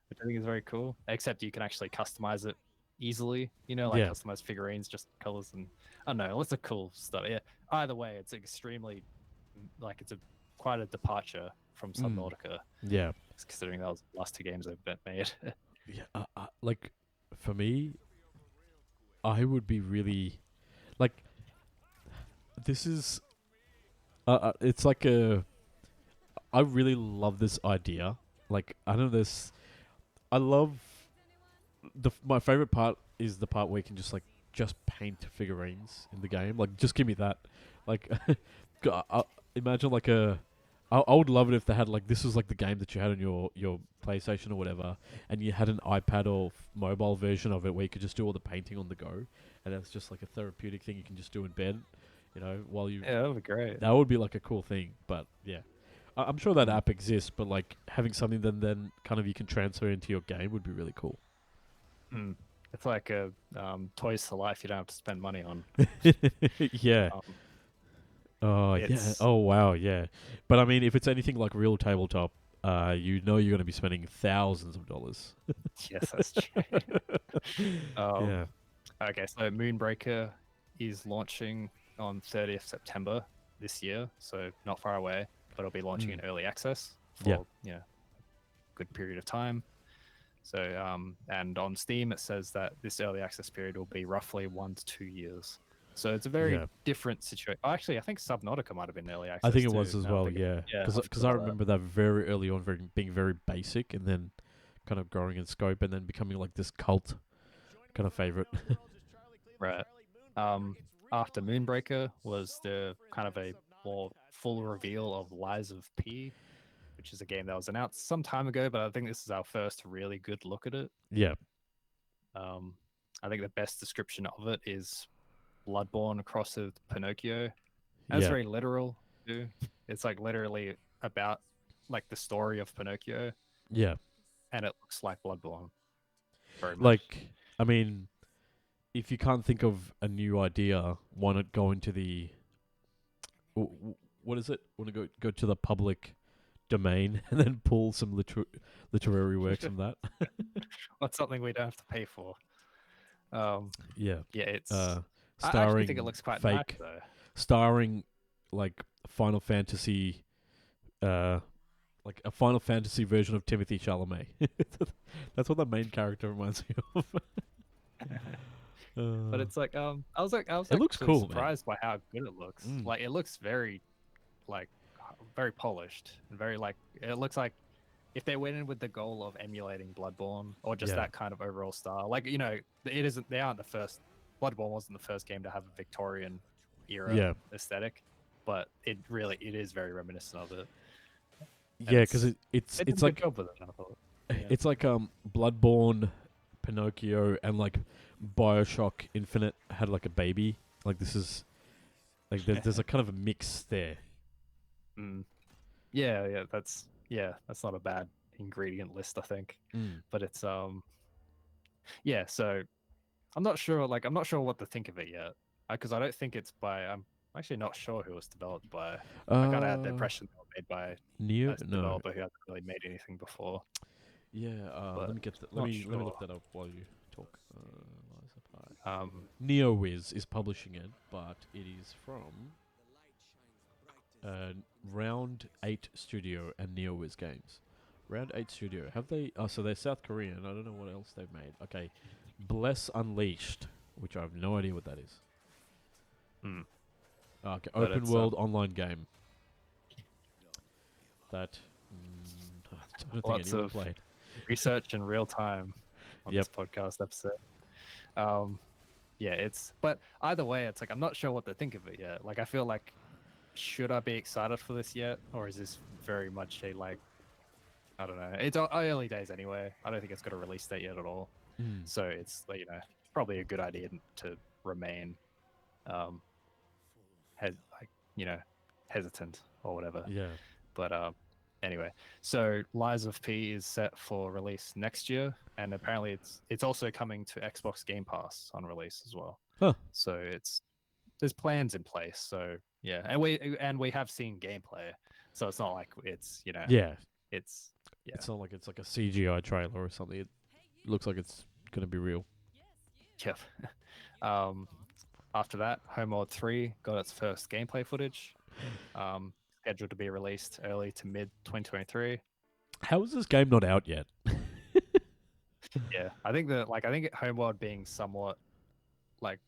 which I think is very cool. Except you can actually customize it easily, like customize figurines, just colors and I don't know, lots of cool stuff. Yeah. Either way, it's extremely like it's quite a departure from Subnautica. Yeah, Considering that was the last two games they've made. yeah. Like for me, I would be really like. This is, it's like I really love this idea. Like I don't know this. I love my favorite part is the part where you can just paint figurines in the game. Like just give me that. Like, imagine like I would love it if they had like this was like the game that you had on your PlayStation or whatever, and you had an iPad or mobile version of it where you could just do all the painting on the go, and that's just like a therapeutic thing you can just do in bed, while you. Yeah, that would be great. That would be like a cool thing, but yeah, I'm sure that app exists, but like having something then kind of you can transfer into your game would be really cool. It's like a Toys to Life you don't have to spend money on. Yeah. Oh yeah. Oh wow. Yeah. But I mean, if it's anything like real tabletop, you're going to be spending thousands of dollars. Yes, that's true. Yeah. Okay, so Moonbreaker is launching on 30th September this year, so not far away, but it'll be launching in early access for a good period of time. So, and on Steam, it says that this early access period will be roughly 1 to 2 years. So it's a very different situation. Oh, actually, I think Subnautica might have been early access. I think it too, was as well, yeah. Because I remember that very early on being very basic and then kind of growing in scope and then becoming like this cult kind of favorite. Right. After Moonbreaker was the kind of a more full reveal of Lies of P, which is a game that was announced some time ago, but I think this is our first really good look at it. Yeah. I think the best description of it is Bloodborne crossed with Pinocchio. And it's Yeah. very literal too. It's like literally about like the story of Pinocchio, Yeah. and it looks like Bloodborne. Very much. Like, I mean, if you can't think of a new idea, why not go into the what is it? Want to go to the public domain and then pull some literary works from that? What's something we don't have to pay for? Yeah. Yeah, it's. Starring I actually think it looks quite nice fake, though. starring like Final Fantasy, like a Final Fantasy version of Timothy Chalamet. That's what the main character reminds me of. But it's like I was It looks actually cool, man. surprised by how good it looks. Mm. Like it looks very very polished and very like it looks like if they went in with the goal of emulating Bloodborne or just Yeah. that kind of overall style. Like, you know, they aren't the first. Bloodborne wasn't the first game to have a Victorian era Yeah. aesthetic, but it is very reminiscent of it. Yeah, because it's They did a good like job with it, I thought. Yeah. it's like Bloodborne, Pinocchio, and like BioShock Infinite had like a baby. Like this is like there's a kind of a mix there. Mm. Yeah, that's not a bad ingredient list, I think. But it's yeah, so I'm not sure what to think of it yet, because I don't think it's by. I'm actually not sure who it was developed by. I kind of had the impression they were made by Neo? a No. developer who hasn't really made anything before. Yeah. But Let me get let not me look sure. that up while you talk. Um, NeoWiz is publishing it, but it is from Round 8 Studio and NeoWiz Games. Round 8 Studio. Have they... Oh, so they're South Korean. I don't know what else they've made. Okay. Bless Unleashed, which I have no idea what that is. Okay. But Open it's, world online game. That... I don't think Lots anyone of played. research in real time on Yep. this podcast episode. Yeah, but either way, it's like I'm not sure what to think of it yet. Like I feel like, should I be excited for this yet, or is this very much a like, I don't know. It's early days anyway. I don't think it's got a release date yet at all. So it's like, probably a good idea to remain, hesitant or whatever. Yeah. But anyway, so Lies of P is set for release next year, and apparently it's also coming to Xbox Game Pass on release as well. Huh. So there's plans in place. So yeah, and we have seen gameplay, so it's not like it's Yeah. it's It's not like it's like a CGI trailer or something. It looks like it's going to be real. Yep. After that, Homeworld 3 got its first gameplay footage, scheduled to be released early to mid 2023. How is this game not out yet? Yeah, I think Homeworld being somewhat because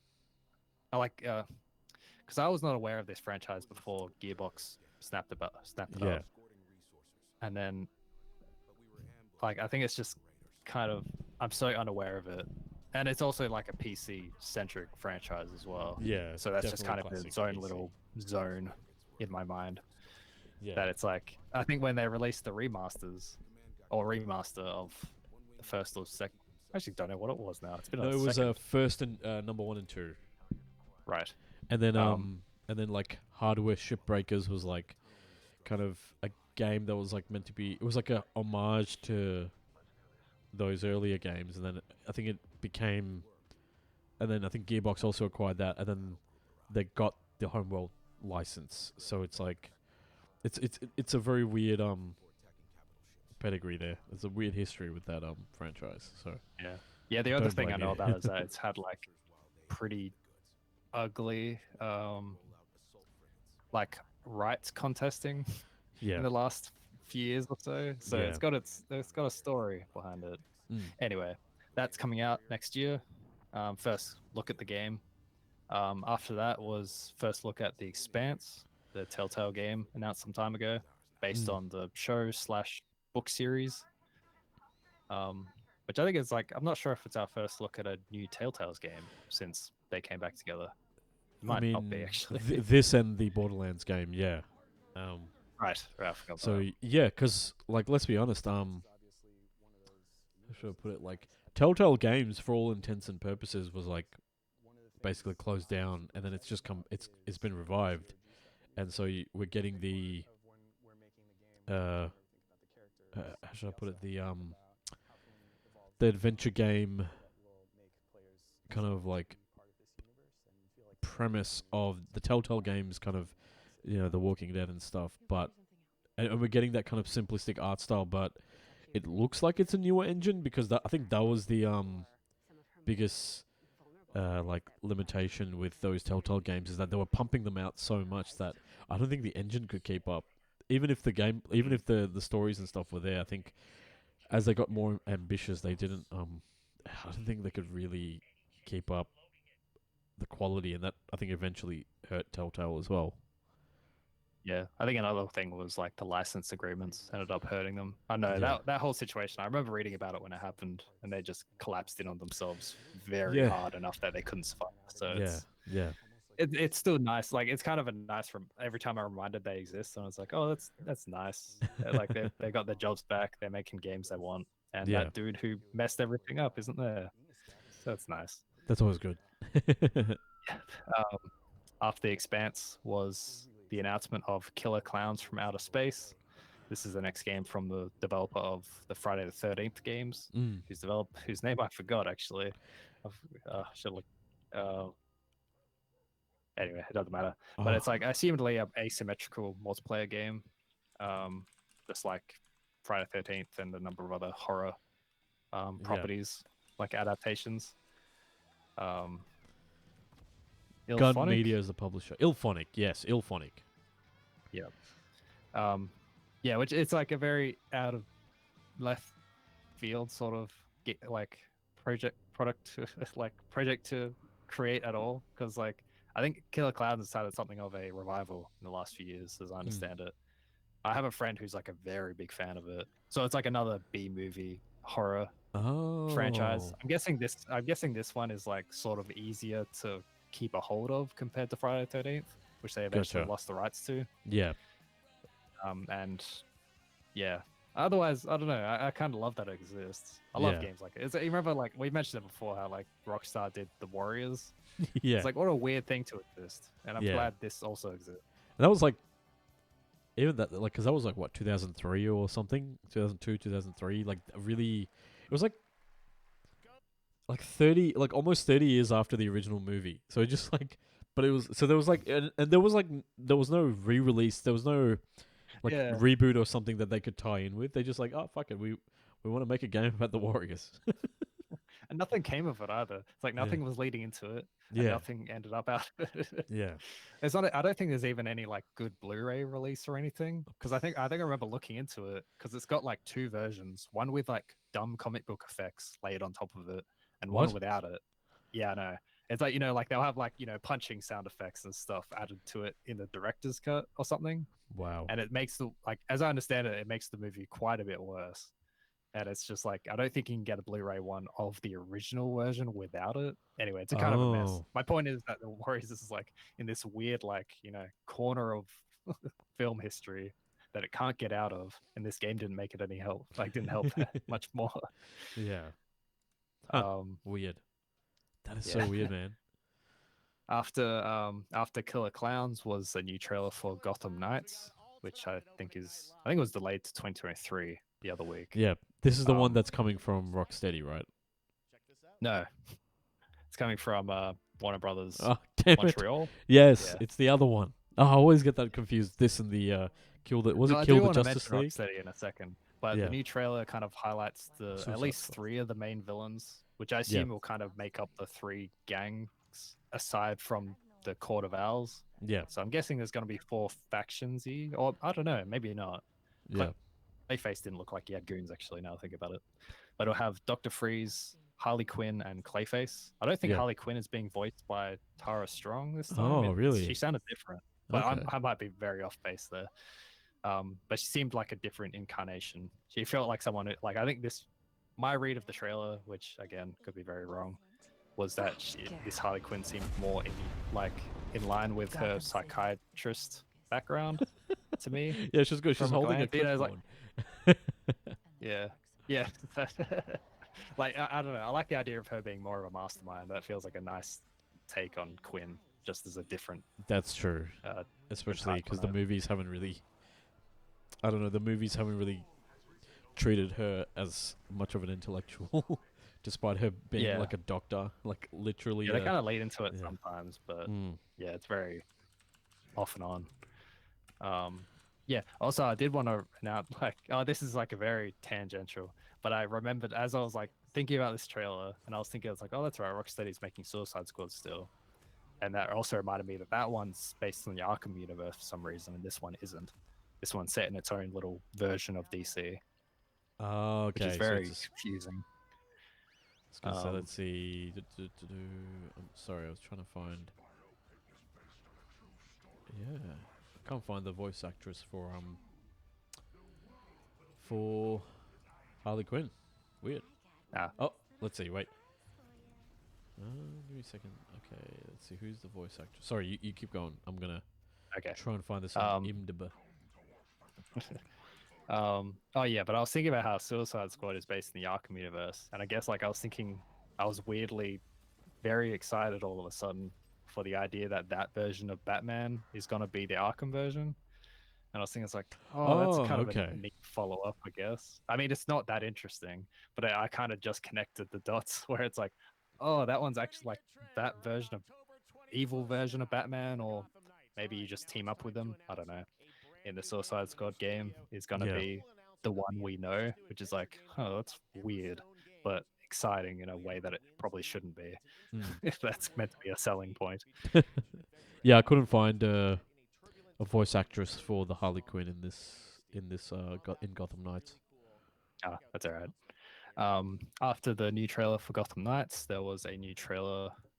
I was not aware of this franchise before Gearbox snapped it Yeah. up, and then I think it's just kind of I'm so unaware of it, and it's also like a PC centric franchise as well. Yeah. So that's just kind of definitely its classic own PC. little zone in my mind. Yeah. That it's like I think when they released the remaster of the first or second, I actually don't know what it was now. It's been No, on it was second. first and number 1 and 2, Right. and then like Hardware Shipbreakers was like kind of a game that was like meant to be. It was like a homage to those earlier games, and then I think it became. And then I think Gearbox also acquired that, and then they got the Homeworld license. So it's like, it's a very weird pedigree there. There's a weird history with that franchise. So Yeah. The other Don't thing I blame know you. about is that it's had like pretty ugly rights contesting yeah. in the last few years or so. So Yeah. it's got a story behind it. Anyway, that's coming out next year. First look at the game. After that was first look at The Expanse, the Telltale game announced some time ago, based on the show/book series. Which I think is I'm not sure if it's our first look at a new Telltale's game since they came back together. Might not be actually. This and the Borderlands game, yeah. Right. I forgot So that. yeah, because like let's be honest, how should I put it? Like Telltale Games, for all intents and purposes, was like basically closed down, and then it's just it's been revived, and so we're getting how should I put it? The adventure game kind of like premise of the Telltale Games, kind of, The Walking Dead and stuff, but and we're getting that kind of simplistic art style, but it looks like it's a newer engine, because I think that was the biggest like limitation with those Telltale games, is that they were pumping them out so much that I don't think the engine could keep up. Even if the stories and stuff were there, I think as they got more ambitious, they didn't. I don't think they could really keep up the quality, and that I think eventually hurt Telltale as well. Yeah, I think another thing was like the license agreements ended up hurting them. I know Yeah. that whole situation. I remember reading about it when it happened, and they just collapsed in on themselves very Yeah. hard enough that they couldn't survive. So Yeah. it's still nice. Like it's kind of a nice from every time I'm reminded they exist, and I was like, oh, that's nice. Like they got their jobs back. They're making games they want, and Yeah. that dude who messed everything up isn't there. So that's nice. That's always good. After The Expanse was the announcement of Killer Clowns from Outer Space. This is the next game from the developer of the Friday the 13th games, whose name I forgot actually. Should look. Anyway, it doesn't matter. But it's like assumedly an asymmetrical multiplayer game, just like Friday the 13th and a number of other horror properties, like adaptations. Gun Ilphonic? Media is the publisher. Ilphonic, yes, Ilphonic. Yeah. Yeah, which it's like a very out of left field sort of project to create at all, because like I think Killer Clowns has had something of a revival in the last few years, as I understand it. I have a friend who's like a very big fan of it, so it's like another B movie horror franchise. I'm guessing this one is like sort of easier to keep a hold of compared to Friday the 13th, which they eventually lost the rights to. Yeah. And yeah, otherwise, I don't know. I kind of love that it exists. I love games like it. You remember, like we mentioned it before, how like Rockstar did The Warriors. Yeah. It's like what a weird thing to exist, and I'm glad this also exists. And that was like, even that, like, because that was like what, 2003 or something, 2002, 2003. Like really, it was like 30, like almost 30 years after the original movie. So it just like, but it was, so there was like, and there was like, there was no re-release, there was no like reboot or something that they could tie in with. They just like, oh fuck it, we want to make a game about the Warriors. And nothing came of it either. It's like nothing was leading into it. And nothing ended up out of it. Yeah. It's not. I don't think there's even any like good Blu-ray release or anything. Because I think I remember looking into it, because it's got like two versions. One with like dumb comic book effects laid on top of it, and one without it. Yeah, I know. It's like, like they'll have like, punching sound effects and stuff added to it in the director's cut or something. Wow. And it makes as I understand it, it makes the movie quite a bit worse. And it's just like, I don't think you can get a Blu-ray one of the original version without it. Anyway, it's a kind of a mess. My point is that The Warriors is like in this weird, like, corner of film history that it can't get out of. And this game didn't make it any help. Like, didn't help much more. Yeah. Weird. That is so weird, man. After Killer Clowns was a new trailer for Gotham Knights, which I think it was delayed to 2023 the other week. Yeah, this is the one that's coming from Rocksteady, right? No, it's coming from Warner Brothers Montreal. Yes, it's the other one. Oh, I always get that confused. This and the Kill the Justice League? Rocksteady in a second, but the new trailer kind of highlights at least three of the main villains, which I assume will kind of make up the three gangs aside from the Court of Owls. Yeah. So I'm guessing there's going to be 4 factions-y, or I don't know, maybe not. Yeah. Clayface didn't look like he had goons, actually, now I think about it. But it'll have Dr. Freeze, Harley Quinn, and Clayface. I don't think Harley Quinn is being voiced by Tara Strong this time. Oh, really? She sounded different. But I might be very off base there. But she seemed like a different incarnation. She felt like someone like, I think my read of the trailer, which again could be very wrong, was that this Harley Quinn seemed more in line with her psychiatrist background. to me. Yeah, she's good. She's From a holding a glance, you know, it's like- clipboard. Yeah, yeah. Like I don't know. I like the idea of her being more of a mastermind. That feels like a nice take on Quinn, just as a different. That's true. Especially because the movies haven't really. I don't know. The movies haven't really treated her as much of an intellectual, despite her being like a doctor, like literally. Yeah, they kind of lead into it yeah. sometimes, but yeah, it's very off and on. Yeah. Also, I did want to announce, like, oh, this is like a very tangential, but I remembered as I was like thinking about this trailer, and I was thinking, I was like, oh, that's right, Rocksteady's making Suicide Squad still, and that also reminded me that that one's based on the Arkham universe for some reason, and this one isn't. This one's set in its own little version of DC, Oh, okay. which is so very it's confusing. so let's see. I'm sorry, I was trying to find. Yeah, I can't find the voice actress for Harley Quinn. Weird. Ah. Oh, let's see. Wait. Give me a second. Okay, let's see. Who's the voice actress? Sorry, you keep going. I'm gonna try and find this on IMDb. Oh yeah, but I was thinking about how Suicide Squad is based in the Arkham universe, and I guess like I was thinking, I was weirdly very excited all of a sudden for the idea that that version of Batman is gonna be the Arkham version, and I was thinking it's like, that's kind of a neat follow up, I guess. I mean, it's not that interesting, but I kind of just connected the dots where it's like, oh, that one's actually like that version of evil version of Batman, or maybe you just team up with them. I don't know. In the Suicide Squad game is going to be the one we know, which is like, oh, that's weird, but exciting in a way that it probably shouldn't be, if that's meant to be a selling point. Yeah, I couldn't find a voice actress for the Harley Quinn in Gotham Knights. Ah, that's all right. After the new trailer for Gotham Knights, there was a new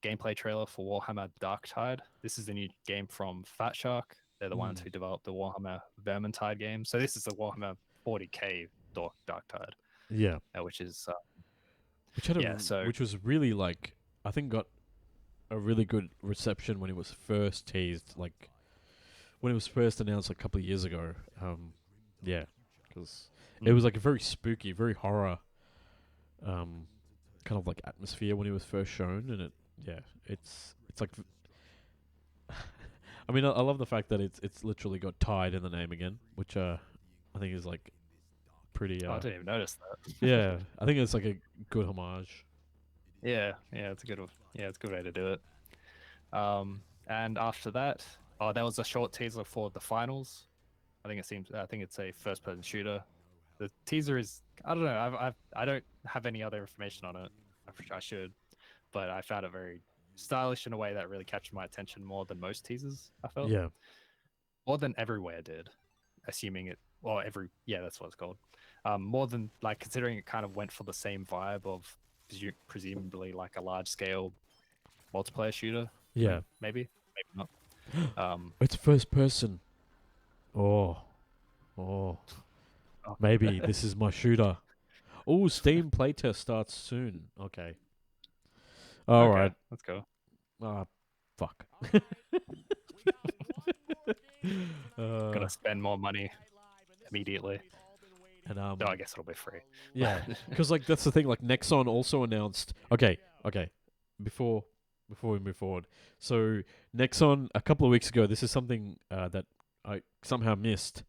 gameplay trailer for Warhammer Darktide. This is a new game from Fat Shark. They're the ones who developed the Warhammer Vermintide game. So this is the Warhammer 40k Darktide. Yeah. Which is which was really like, I think got a really good reception when it was first teased, like when it was first announced a couple of years ago. Yeah, because it was like a very spooky, very horror kind of like atmosphere when it was first shown, and it's like I mean, I love the fact that it's literally got Tide in the name again, which I think is like pretty. I didn't even notice that. Yeah, I think it's like a good homage. Yeah, it's a good way to do it. And after that, there was a short teaser for the finals. I think it's a first-person shooter. The teaser is, I don't know, I don't have any other information on it. I should, but I found it very stylish in a way that really captured my attention more than most teasers, I felt. Yeah. More than Everywhere did, assuming it, that's what it's called. More than, like, considering it kind of went for the same vibe of presumably like a large-scale multiplayer shooter. Yeah. Maybe not. It's first person. Oh. Maybe this is my shooter. Oh, Steam playtest starts soon. Okay. All right. Let's go. Fuck. Gonna spend more money immediately. And no, I guess it'll be free. Yeah, because like that's the thing. Like Nexon also announced. Okay. Before we move forward, so Nexon a couple of weeks ago. This is something that I somehow missed,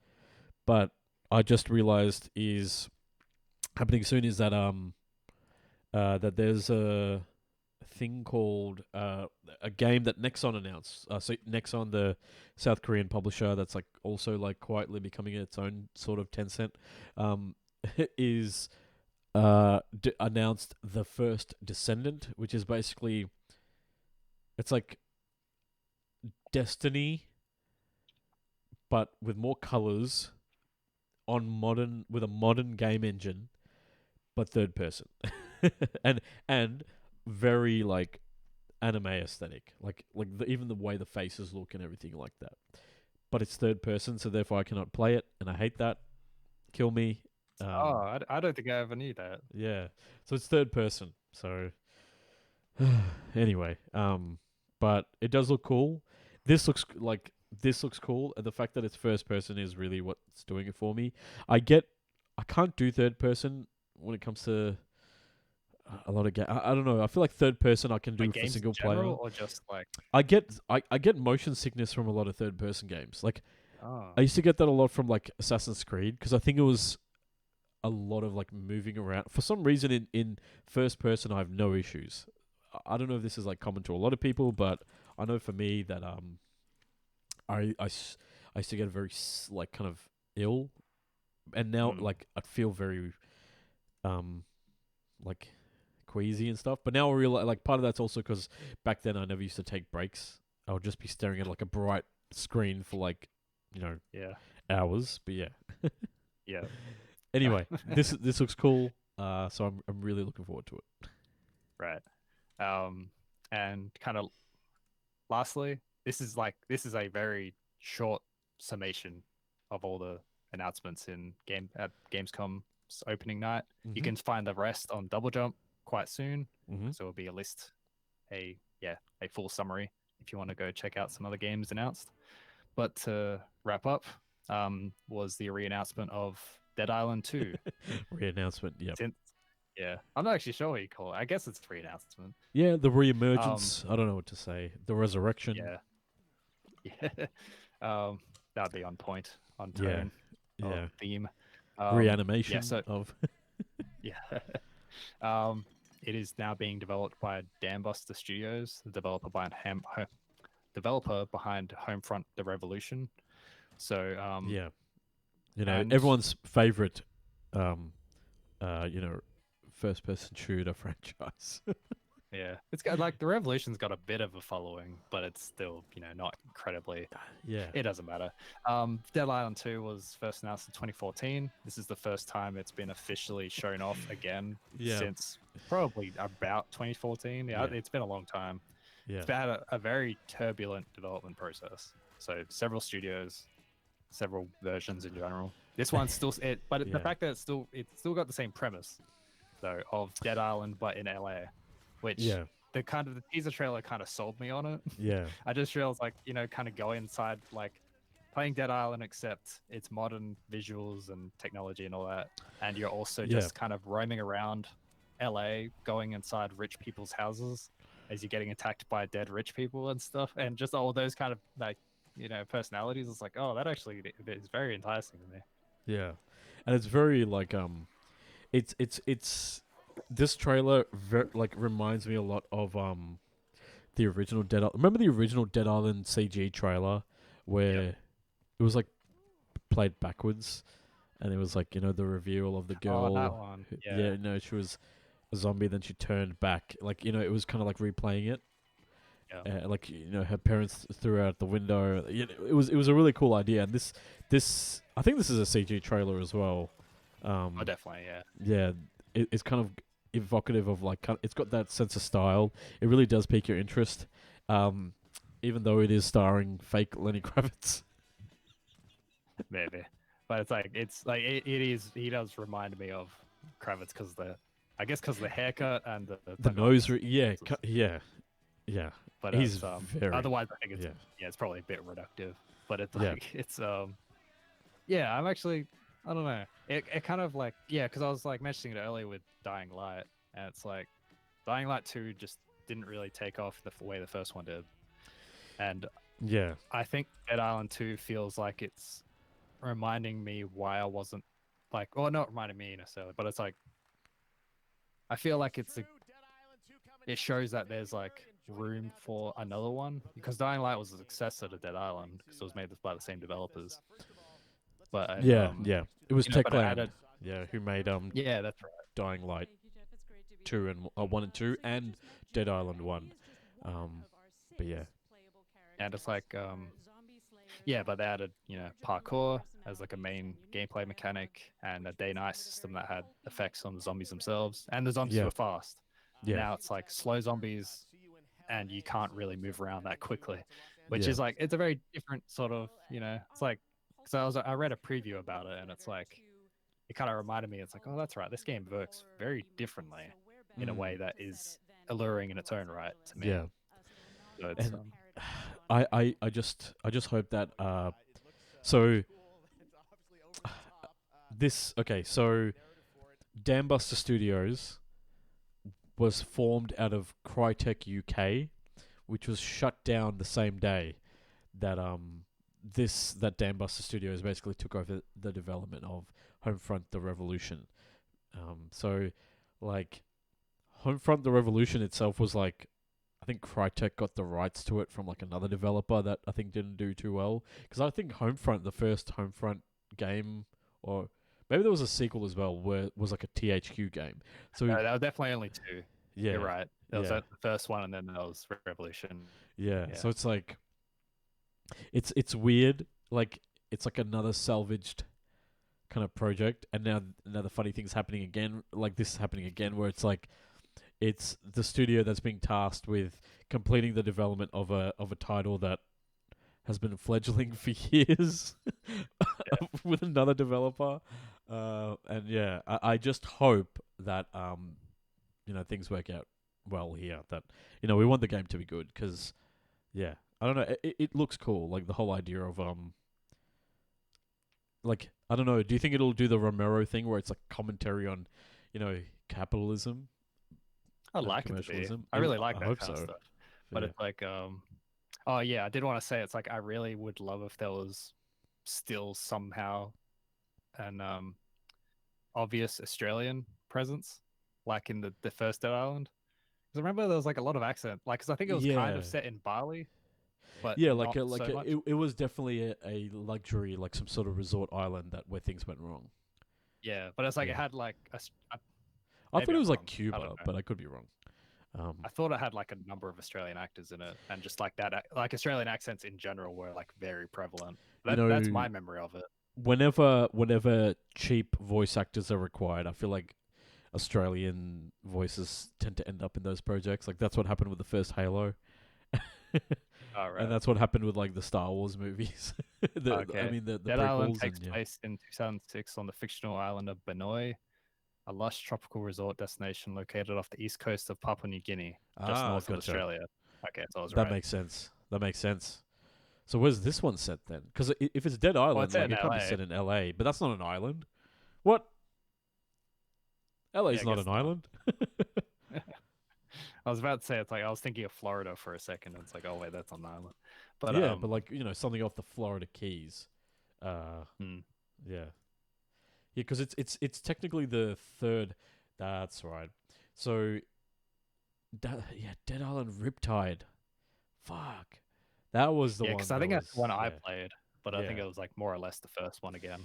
but I just realized is happening soon. Is that that there's a thing called a game that Nexon announced. So Nexon, the South Korean publisher, that's like also like quietly becoming its own sort of Tencent, is announced the first Descendant, which is basically it's like Destiny, but with more colors with a modern game engine, but third person, and very like anime aesthetic, like even the way the faces look and everything like that. But it's third person, so therefore I cannot play it, and I hate that. Kill me. I don't think I ever knew that. Yeah, so it's third person. So anyway, but it does look cool. This looks like this looks cool, and the fact that it's first person is really what's doing it for me. I can't do third person when it comes to a lot of games. I don't know. I feel like third person I can do Like for games single in general, player. or just like I get motion sickness from a lot of third person games. Like oh I used to get that a lot from like Assassin's Creed because I think it was a lot of like moving around. For some reason in first person I have no issues. I don't know if this is like common to a lot of people, but I know for me that I used to get very like kind of ill, and now like I feel very like queasy and stuff. But now I realize like part of that's also because back then I never used to take breaks. I would just be staring at like a bright screen for like yeah hours. But yeah. yeah. Anyway, this looks cool. So I'm really looking forward to it. Right. And kind of lastly, this is a very short summation of all the announcements at Gamescom's opening night. You can find the rest on Double Jump quite soon. So it'll be a full summary if you want to go check out some other games announced. But to wrap up, was the re-announcement of Dead Island 2. Re-announcement, yep. Yeah, I'm not actually sure what you call it. I guess it's re-announcement. Yeah, the re-emergence. I don't know what to say. The resurrection. Yeah. That'd be on point, on tone, on theme. Reanimation of. Yeah. It is now being developed by Dambuster Studios, the developer behind Homefront: The Revolution. So yeah, everyone's favorite, first-person shooter franchise. Yeah, it's got like the Revolution's got a bit of a following, but it's still not incredibly. Yeah, it doesn't matter. Dead Island 2 was first announced in 2014. This is the first time it's been officially shown off again since probably about 2014. Yeah, it's been a long time. Yeah, it's had a very turbulent development process. So several studios, several versions in general. This one's still but the fact that it's still got the same premise though of Dead Island but in LA. Which the teaser trailer kind of sold me on it. Yeah. I just realized kind of go inside playing Dead Island, except it's modern visuals and technology and all that. And you're also just kind of roaming around LA, going inside rich people's houses as you're getting attacked by dead rich people and stuff. And just all those kind of personalities. It's like, oh, that actually is very enticing to me. Yeah. And it's very it's this trailer reminds me a lot of the original Dead Island. Remember the original Dead Island CG trailer where it was played backwards, and it was the reveal of the girl. Oh, that one. Yeah. She was a zombie, then she turned back. It was kind of replaying it. Yeah. Her parents threw her out the window. It was a really cool idea, and this I think this is a CG trailer as well. Oh, definitely, yeah. Yeah, it's kind of evocative of it's got that sense of style. It really does pique your interest, even though it is starring fake Lenny Kravitz. Maybe, but it is. He does remind me of Kravitz because the haircut and the nose. Yeah. But he's very. Otherwise, I think it's probably a bit reductive. But it's I'm actually. I don't know. It kind of because I was mentioning it earlier with Dying Light, and it's Dying Light 2 just didn't really take off the way the first one did. And I think Dead Island 2 feels like it's reminding me why I wasn't not reminding me necessarily, but it's I feel like it shows that there's room for another one, because Dying Light was a successor to Dead Island because it was made by the same developers. But it was Techland, who made that's right, Dying Light 2 and 1 and 2 and Dead Island 1. But and it's but they added parkour as a main gameplay mechanic, and a day-night system that had effects on the zombies themselves, and the zombies were fast. Now it's slow zombies, and you can't really move around that quickly, which is it's a very different sort of it's so I read a preview about it, and it's it kind of reminded me. It's oh, that's right, this game works very differently in a way that is alluring in its own right to me. Yeah. So it's, I just hope that It looks so cool. It's obviously over the top. this okay, so narrative for it. Dambuster Studios was formed out of Crytek UK, which was shut down the same day that that Dambuster Studios basically took over the development of Homefront: The Revolution. So like Homefront: The Revolution itself was like, I think Crytek got the rights to it from like another developer that I think didn't do too well, because I think Homefront, the first Homefront game, or maybe there was a sequel as well, where it was like a THQ game. So No, there were definitely only two. yeah, You're right. There was yeah. the first one, and then there was Revolution. Yeah. Yeah. So it's like it's weird. Like it's like another salvaged kind of project, and now the funny thing's happening again. Like this is happening again, where it's like it's the studio that's being tasked with completing the development of a title that has been fledgling for years with another developer. And yeah, I just hope that things work out well here. That we want the game to be good, because yeah, I don't know, it looks cool. Like the whole idea of like I don't know. Do you think it'll do the Romero thing where it's like commentary on capitalism? I like it to be. Commercialism? I really like I that hope kind of so. stuff. But Yeah. it's like, oh yeah, I did want to say it's like I really would love if there was still somehow an obvious Australian presence, like in the first Dead Island. Because I remember there was like a lot of accent, like because I think it was kind of Yeah. set in Bali, but Yeah, not so much. it was definitely a luxury, like some sort of resort island where things went wrong. Yeah, but it's like it Yeah. had like I maybe thought it I'm was like wrong. I Cuba, don't know. but I could be wrong. I thought it had like a number of Australian actors in it, and just like that, like Australian accents in general were like very prevalent. That's my memory of it. Whenever cheap voice actors are required, I feel like Australian voices tend to end up in those projects. Like that's what happened with the first Halo. All right. And that's what happened with like the Star Wars movies. Okay. I mean the Dead Island prequels takes and yeah. place in 2006 on the fictional island of Benoi, a lush tropical resort destination located off the east coast of Papua New Guinea, just north of Gotcha. Australia. Okay, so I was That right. makes sense. That makes sense. So where's this one set then? Because if it's Dead Island, it's set like in it can't be LA. set in LA, but that's not an island. What? LA's I not guess an not. island. I was about to say it's like I was thinking of Florida for a second. And it's like, oh wait, that's on the island. But Yeah, but like something off the Florida Keys. hmm. Yeah, because it's technically the third. That's right. So, Dead Island Riptide. Fuck, that was the Yeah, one. because I think that's the one I yeah. played, but I think Yeah. it was like more or less the first one again.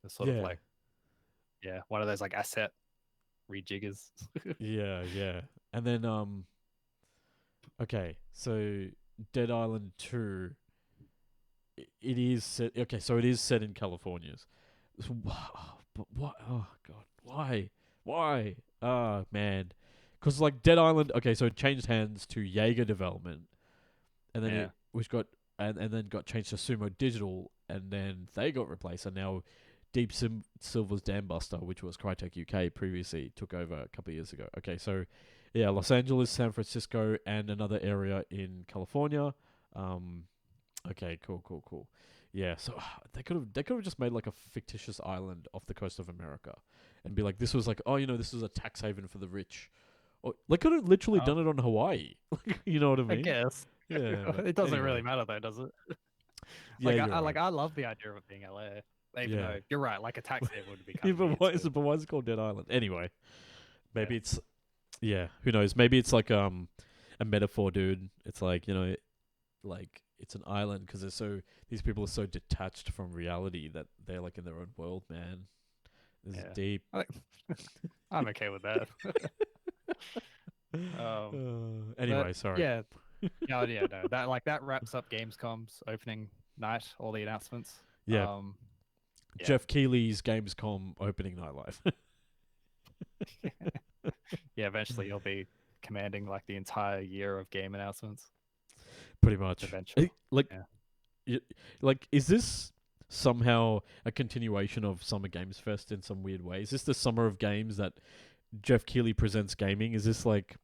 It's sort of Yeah. like, yeah, one of those like asset rejiggers. Yeah. And then okay, so Dead Island 2 it is set okay, so it is set in California. So, but what? Oh god, why? Why? Oh man. Cuz like Dead Island, okay, so it changed hands to Jaeger Development, and then Yeah. it which got and then got changed to Sumo Digital, and then they got replaced, and now Silver's Dambuster, which was Crytek UK previously, took over a couple of years ago. Okay, so yeah, Los Angeles, San Francisco, and another area in California. Okay, cool. Yeah, so they could have just made like a fictitious island off the coast of America, and be like, this was like, this is a tax haven for the rich. Or they could have literally done it on Hawaii. You know what I I mean? guess. Yeah, but It doesn't anyway. really matter though, does it? Yeah, Like you're right. I love the idea of it being LA. Even Yeah. though you're right, like a tax haven would be Yeah, kind of but weird too. why is it called Dead Island? Anyway, maybe Yeah. it's who knows? Maybe it's like a metaphor, dude. It's like like it's an island because these people are so detached from reality that they're like in their own world, man. This is Yeah. deep. I'm okay with that. Anyway, But, sorry. Yeah. No. That wraps up Gamescom's opening night, all the announcements. Yeah. Yeah. Geoff Keighley's Gamescom opening night live. Yeah, eventually you'll be commanding like the entire year of game announcements. Pretty much. Eventually. Like, is this somehow a continuation of Summer Games Fest in some weird way? Is this the summer of games that Geoff Keighley presents gaming? Is this like,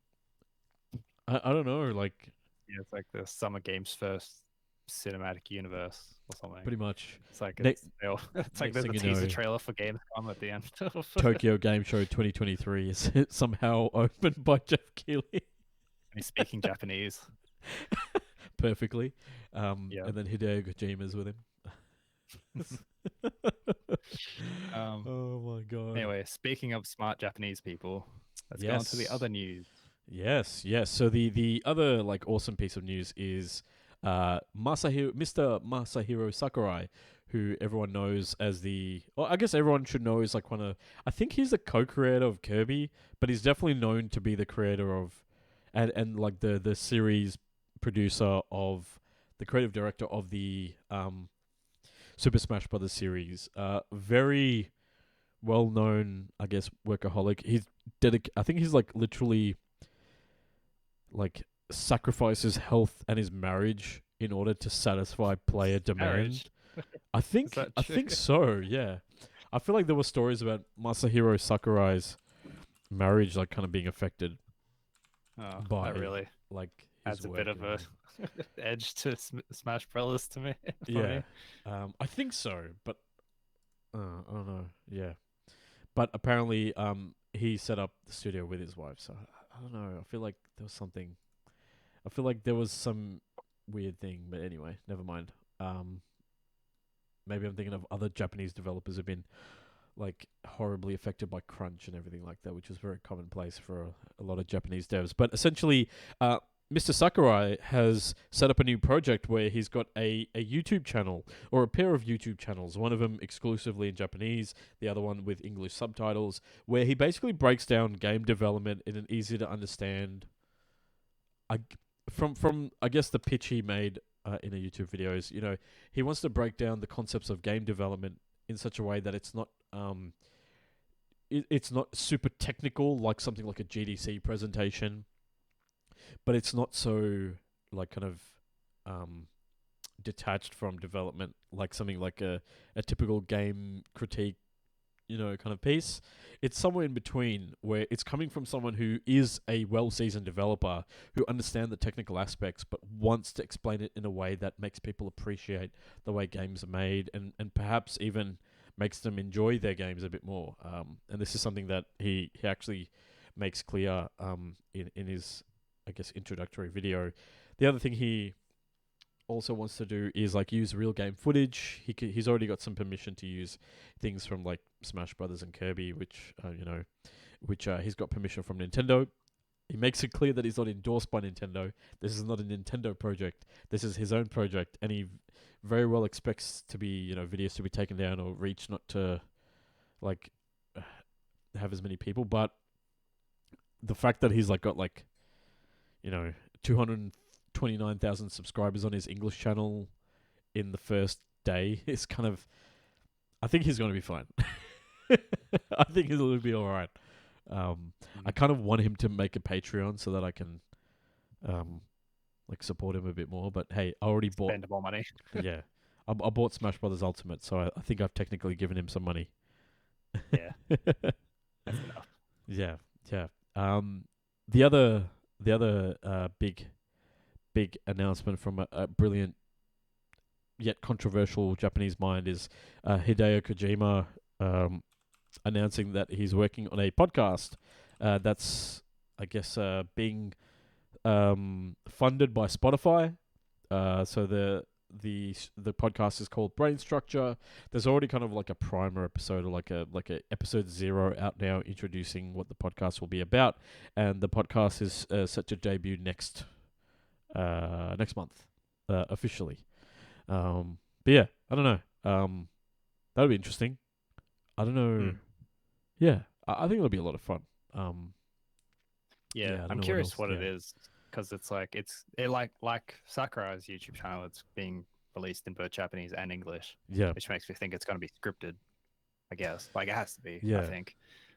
I don't know, like, Yeah, it's like the Summer Games First cinematic universe or something. Pretty much. It's like Ne- it's like next there's a thing you teaser know- trailer for Gamescom at the end. Tokyo Game Show 2023 is somehow opened by Geoff Keighley He's speaking Japanese. perfectly. Yeah. And then Hideo Kojima's with him. Oh my god. Anyway, speaking of smart Japanese people, let's go on to the Yes. other news. Yes. So the other like awesome piece of news is Mr. Masahiro Sakurai, who everyone knows as I guess everyone should know is like I think he's the co-creator of Kirby, but he's definitely known to be the creator of and like the series producer of the creative director of the Super Smash Brothers series. Very well known, I guess, workaholic. I think he's like literally like sacrifices health and his marriage in order to satisfy player demand. Marriage? I think that I true? think so, yeah. I feel like there were stories about Masahiro Sakurai's marriage like kind of being affected Oh, by that really like his adds a work, bit of you know. a edge to Smash Brothers to me. for Yeah. me. I think so, but I don't know. Yeah. But apparently he set up the studio with his wife, so I don't know. I feel like there was something. I feel like there was some weird thing, but anyway, never mind. Maybe I'm thinking of other Japanese developers who've been like horribly affected by crunch and everything like that, which is very commonplace for a lot of Japanese devs. But essentially, Mr. Sakurai has set up a new project where he's got a YouTube channel, or a pair of YouTube channels, one of them exclusively in Japanese, the other one with English subtitles, where he basically breaks down game development in an easy to understand. From I guess the pitch he made in a YouTube video is, he wants to break down the concepts of game development in such a way that it's not it's not super technical like something like a GDC presentation, but it's not so like kind of detached from development like something like a typical game critique kind of piece. It's somewhere in between, where it's coming from someone who is a well-seasoned developer who understands the technical aspects but wants to explain it in a way that makes people appreciate the way games are made, and perhaps even makes them enjoy their games a bit more. And this is something that he actually makes clear in his, I guess, introductory video. The other thing he also wants to do is like use real game footage. He's already got some permission to use things from like Smash Brothers and Kirby, which he's got permission from Nintendo. He makes it clear that he's not endorsed by Nintendo. This is not a Nintendo project. This is his own project, and he very well expects to be videos to be taken down or reach not to like have as many people. But the fact that he's like got like 229,000 subscribers on his English channel in the first day is kind of, I think he's going to be fine. I think he'll be all right. I kind of want him to make a Patreon so that I can like support him a bit more. But hey, I already bought. Spend more money. Yeah, I bought Smash Brothers Ultimate, so I think I've technically given him some money. Yeah. That's enough. Yeah. The other big announcement from a brilliant yet controversial Japanese mind is Hideo Kojima announcing that he's working on a podcast that's, I guess, being funded by Spotify. So the podcast is called Brain Structure. There's already kind of like a primer episode, or like a episode 0 out now, introducing what the podcast will be about, and the podcast is set to debut next month officially. But yeah, I don't know. That'll be interesting. I don't know. Yeah, I think it'll be a lot of fun. I don't know I'm what curious else, what it yeah. is, because it's like like Sakurai's YouTube channel. It's being released in both Japanese and English, Yeah, which makes me think it's going to be scripted. I guess like it has to be. Yeah. I think.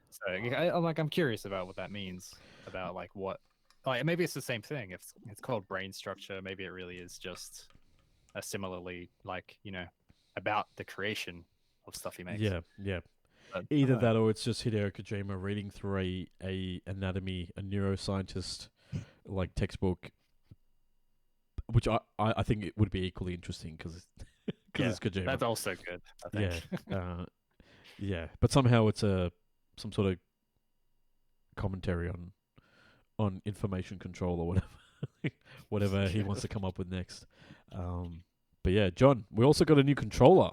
So I'm curious about what that means, about like what, like maybe it's the same thing. If it's called Brain Structure, maybe it really is just a similarly like about the creation of stuff he makes. yeah. But, Either that, or it's just Hideo Kojima reading through a neuroscientist like textbook, which I think it would be equally interesting because Yeah, it's Kojima. that's also good, I think. Yeah, yeah, but somehow it's some sort of commentary on information control or whatever, whatever he wants to come up with next. But yeah, John, we also got a new controller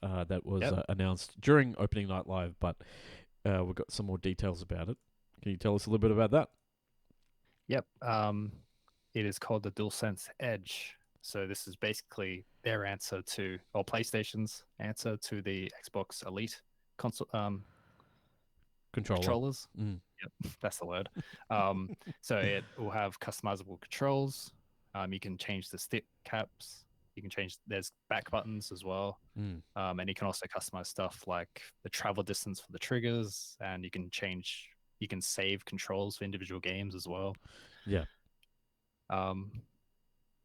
that was announced during opening night live, but we've got some more details about it. Can you tell us a little bit about that? Yep. It is called the DualSense Edge. So this is basically their answer to, or PlayStation's answer to the Xbox Elite console controllers. Yep, that's the word. So it will have customizable controls. You can change the stick caps. You can change. There's back buttons as well. And you can also customize stuff like the travel distance for the triggers, and you can change. You can save controls for individual games as well. Yeah.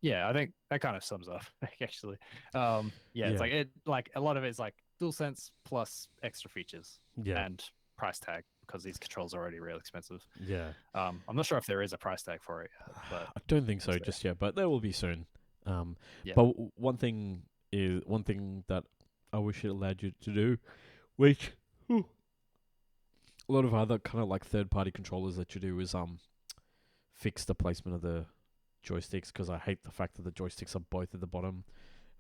Yeah, I think that kind of sums up actually. It's like a lot of it is like DualSense plus extra features and price tag because these controls are already real expensive. Yeah. I'm not sure if there is a price tag for it yet, but I don't think so just yet, but there will be soon. Yeah. But one thing that I wish it allowed you to do, which a lot of other kind of like third-party controllers that you do, is fix the placement of the joysticks, because I hate the fact that the joysticks are both at the bottom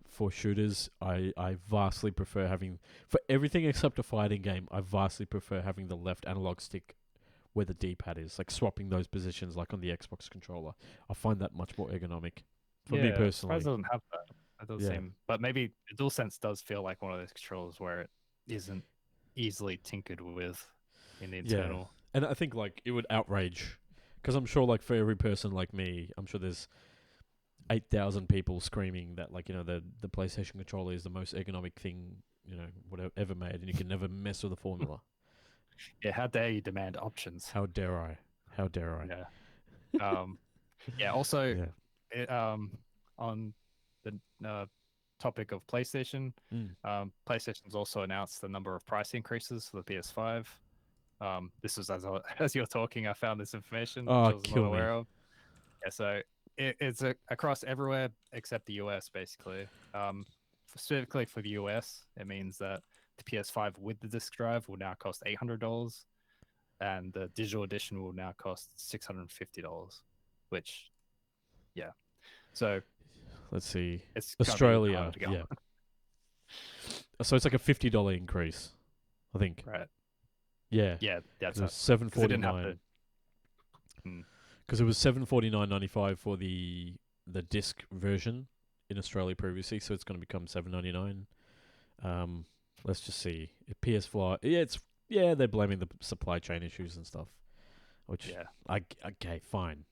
for shooters. I vastly prefer having, for everything except a fighting game, I vastly prefer having the left analog stick where the D-pad is, like swapping those positions like on the Xbox controller. I find that much more ergonomic for me personally. It doesn't have that. That does seem, but maybe DualSense does feel like one of those controllers where it isn't easily tinkered with in the internal. Yeah. And I think like it would outrage, because I'm sure like for every person like me, I'm sure there's 8,000 people screaming that like, the PlayStation controller is the most ergonomic thing, whatever ever made, and you can never mess with the formula. Yeah, how dare you demand options? How dare I? Yeah. Also, it, on the topic of PlayStation, PlayStation's also announced the number of price increases for the PS5. This was as you're talking, I found this information, which I was not aware of. Yeah, so it's across everywhere except the US, basically. Specifically for the US, it means that the PS5 with the disc drive will now cost $800, and the digital edition will now cost $650, which, yeah. So let's see. It's Australia, yeah. So it's like a $50 increase, I think. Right. Yeah. Yeah, that's $749. Because it was $749.95 for the disc version in Australia previously, so it's going to become $799. Let's just see. PS4, they're blaming the supply chain issues and stuff. Which okay, fine.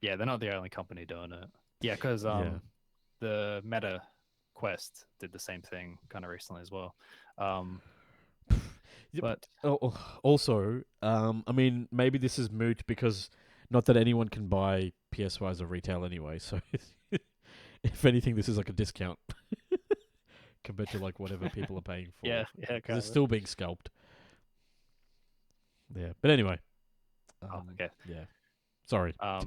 Yeah, they're not the only company doing it. Yeah, because the Meta Quest did the same thing kind of recently as well. But also, I mean, maybe this is moot because not that anyone can buy PS5s at retail anyway. So, if anything, this is like a discount compared to like whatever people are paying for. Yeah, because it's still being scalped. Yeah, but anyway. Okay. Yeah. Sorry. I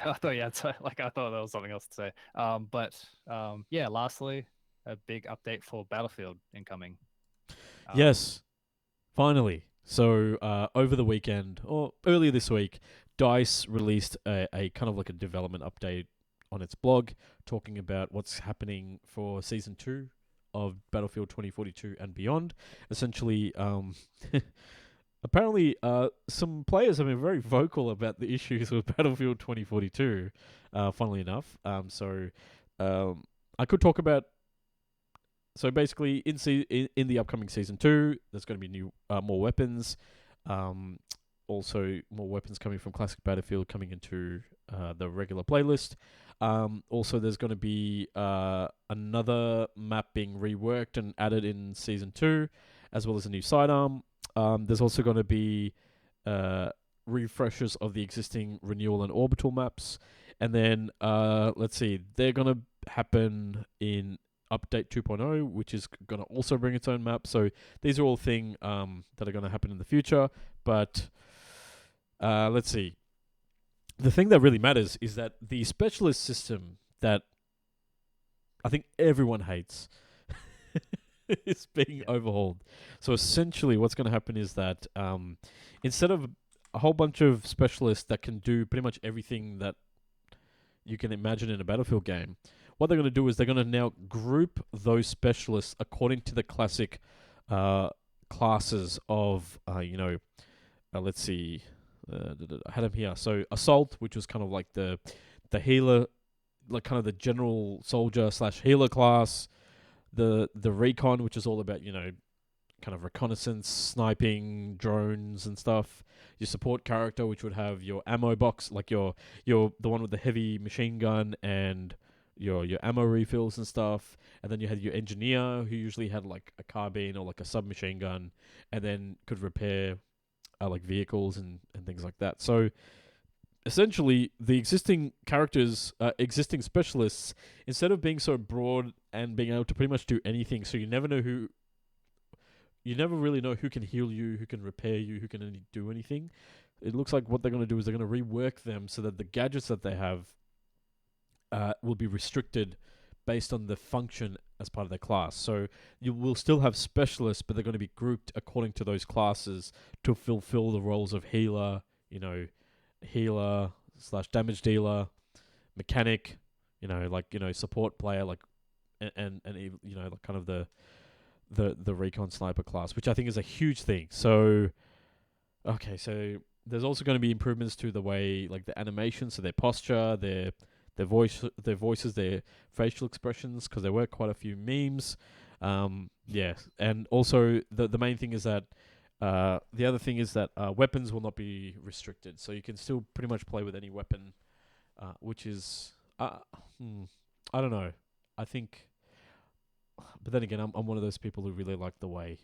thought there was something else to say. Lastly, a big update for Battlefield incoming. Yes. Finally. So, over the weekend, or earlier this week, DICE released a kind of like a development update on its blog, talking about what's happening for Season 2 of Battlefield 2042 and beyond. Essentially, apparently, some players have been very vocal about the issues with Battlefield 2042, funnily enough. I could talk about. So basically, in the upcoming Season 2, there's going to be more weapons. Also, more weapons coming from Classic Battlefield coming into the regular playlist. Also, there's going to be another map being reworked and added in Season 2, as well as a new sidearm. There's also going to be refreshes of the existing renewal and orbital maps. And then, let's see, they're going to happen in Update 2.0, which is going to also bring its own map. So these are all things that are going to happen in the future. But let's see. the thing that really matters is that the specialist system that I think everyone hates is being overhauled. So essentially, what's going to happen is that instead of a whole bunch of specialists that can do pretty much everything that you can imagine in a Battlefield game, what they're going to do is they're going to now group those specialists according to the classic classes of, let's see, I had them here. So Assault, which was kind of like the healer, like kind of the general soldier / healer class. The Recon, which is all about, kind of reconnaissance, sniping, drones and stuff. Your support character, which would have your ammo box, like your the one with the heavy machine gun and your ammo refills and stuff. And then you had your engineer, who usually had like a carbine or like a submachine gun, and then could repair like vehicles and things like that. So essentially, the existing characters, existing specialists, instead of being so broad and being able to pretty much do anything, so you never really know who can heal you, who can repair you, who can do anything. It looks like what they're going to do is they're going to rework them so that the gadgets that they have will be restricted based on the function as part of their class. So you will still have specialists, but they're going to be grouped according to those classes to fulfill the roles of healer, healer / damage dealer, mechanic, support player, like, and like kind of the recon sniper class, which I think is a huge thing. So, okay, so there's also going to be improvements to the way, like the animation, so their posture, their voices, their facial expressions, because there were quite a few memes. And also the main thing is that the other thing is that weapons will not be restricted, so you can still pretty much play with any weapon, which is I don't know. I think. But then again, I'm one of those people who really like the way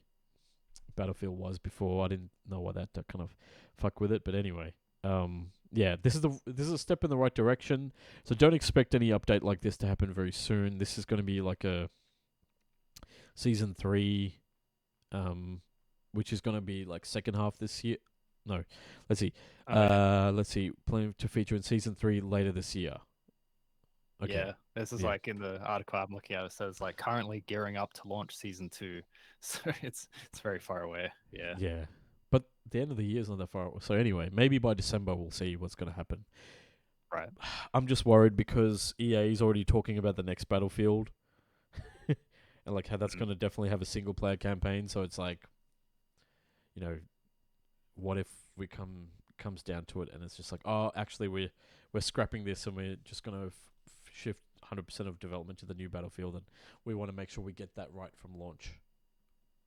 Battlefield was before. I didn't know why that kind of fuck with it. But anyway, this is a step in the right direction. So don't expect any update like this to happen very soon. This is going to be like a season 3, which is going to be like second half this year. No, let's see. Let's see. Planning to feature in season 3 later this year. Okay. Yeah, this is like in the article I'm looking at. It says like currently gearing up to launch season 2, so it's very far away. Yeah. Yeah, but the end of the year is not that far away. So anyway, maybe by December we'll see what's going to happen. Right. I'm just worried because EA is already talking about the next Battlefield, and like how that's going to definitely have a single player campaign. So it's like, what if we comes down to it and it's just like, oh, actually we're scrapping this and we're just going to shift 100% of development to the new Battlefield, and we want to make sure we get that right from launch.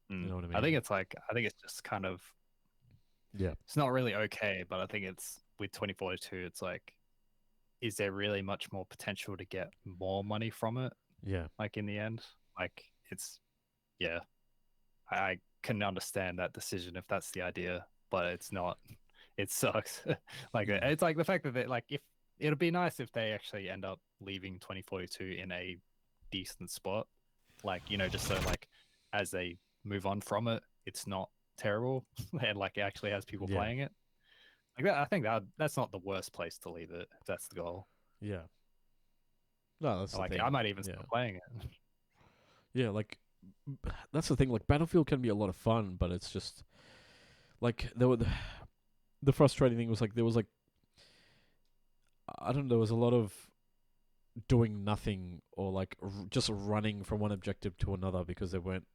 You know what I mean? I think it's just kind of, it's not really okay, but I think it's with 2042, it's like, is there really much more potential to get more money from it? Yeah. Like in the end, like I can understand that decision if that's the idea, but it's not. It sucks. It's like the fact that if it'll be nice if they actually end up leaving 2042 in a decent spot, just so as they move on from it, it's not terrible and it actually has people playing it. I think that's not the worst place to leave it if that's the goal. Yeah. No, that's the thing. I might even start playing it. Yeah, that's the thing. Like Battlefield can be a lot of fun, but it's just the frustrating thing was there was I don't know, there was a lot of doing nothing or just running from one objective to another because there weren't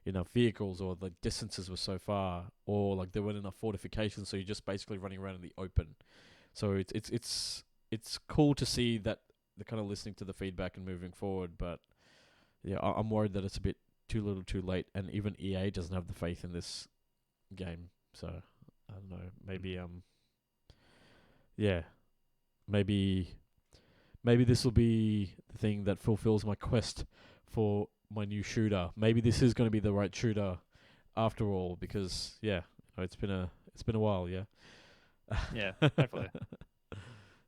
enough vehicles or the distances were so far, or there weren't enough fortifications, so you're just basically running around in the open. So it's cool to see that they're kind of listening to the feedback and moving forward, but I'm worried that it's a bit too little too late, and even EA doesn't have the faith in this game. So I don't know, maybe this will be the thing that fulfills my quest for my new shooter. Maybe this is going to be the right shooter after all, because it's been a while. Yeah, definitely.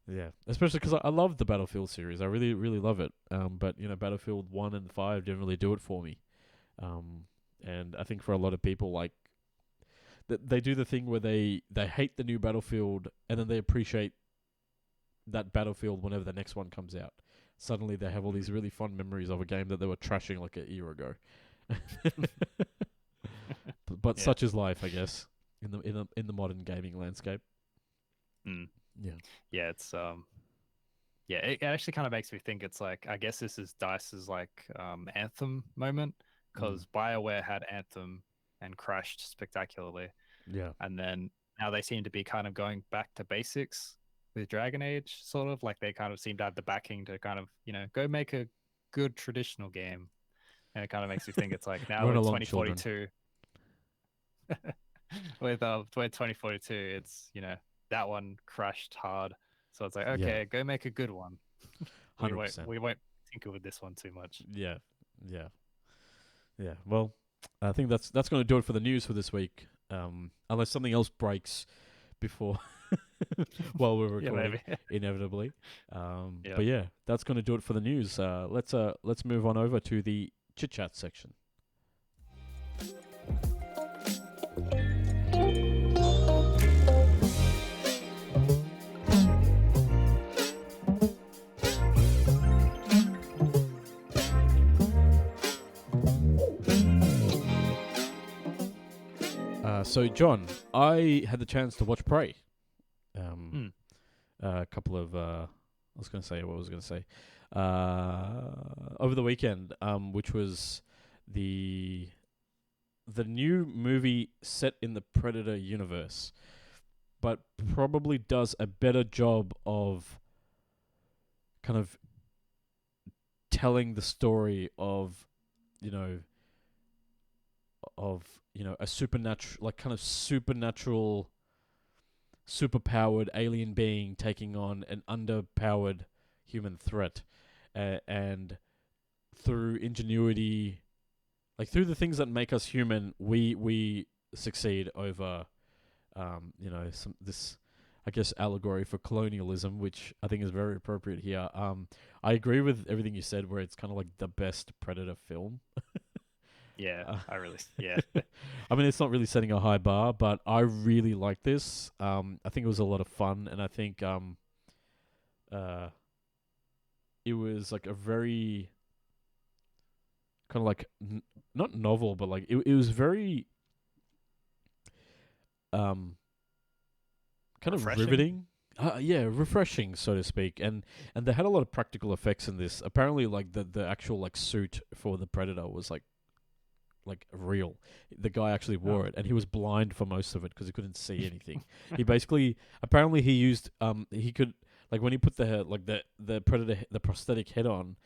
Yeah, especially because I love the Battlefield series. I really, really love it. But Battlefield 1 and 5 didn't really do it for me. And I think for a lot of people, they do the thing where they hate the new Battlefield and then they appreciate that Battlefield whenever the next one comes out. Suddenly they have all these really fond memories of a game that they were trashing like a year ago. But Yeah. such is life, I guess, in the modern gaming landscape. Mm. Yeah. Yeah, it's yeah, it actually kind of makes me think it's like, I guess this is DICE's like Anthem moment, because BioWare had Anthem and crashed spectacularly, Yeah. and then now they seem to be kind of going back to basics with Dragon Age, sort of like they kind of seem to have the backing to kind of, go make a good traditional game, and it kind of makes me think it's like now Run with along, children. 2042, with 2042, it's that one crashed hard, so it's like, okay, go make a good one. We 100%. won't tinker with this one too much. Yeah. Yeah. Yeah. Well, I think that's going to do it for the news for this week. Unless something else breaks before while we're recording, maybe. inevitably. Yeah. But yeah, that's going to do it for the news. Let's move on over to the chit chat section. So John, I had the chance to watch Prey. A couple of I was going to say what I was going to say over the weekend, which was the new movie set in the Predator universe, but probably does a better job of kind of telling the story of a supernatural, superpowered alien being taking on an underpowered human threat, and through ingenuity, like through the things that make us human, we succeed over this, I guess, allegory for colonialism, which I think is very appropriate here. I agree with everything you said, where it's kind of like the best Predator film. Yeah, yeah. I mean, it's not really setting a high bar, but I really like this. I think it was a lot of fun, and I think it was like a very kind of like not novel, but like it was very kind Refreshing? of riveting. Yeah, refreshing, so to speak, and they had a lot of practical effects in this. Apparently, like the actual like suit for the Predator was like real. The guy actually wore it, and he was blind for most of it because he couldn't see anything. He basically, apparently, he used he could, like, when he put the Predator, the prosthetic head on,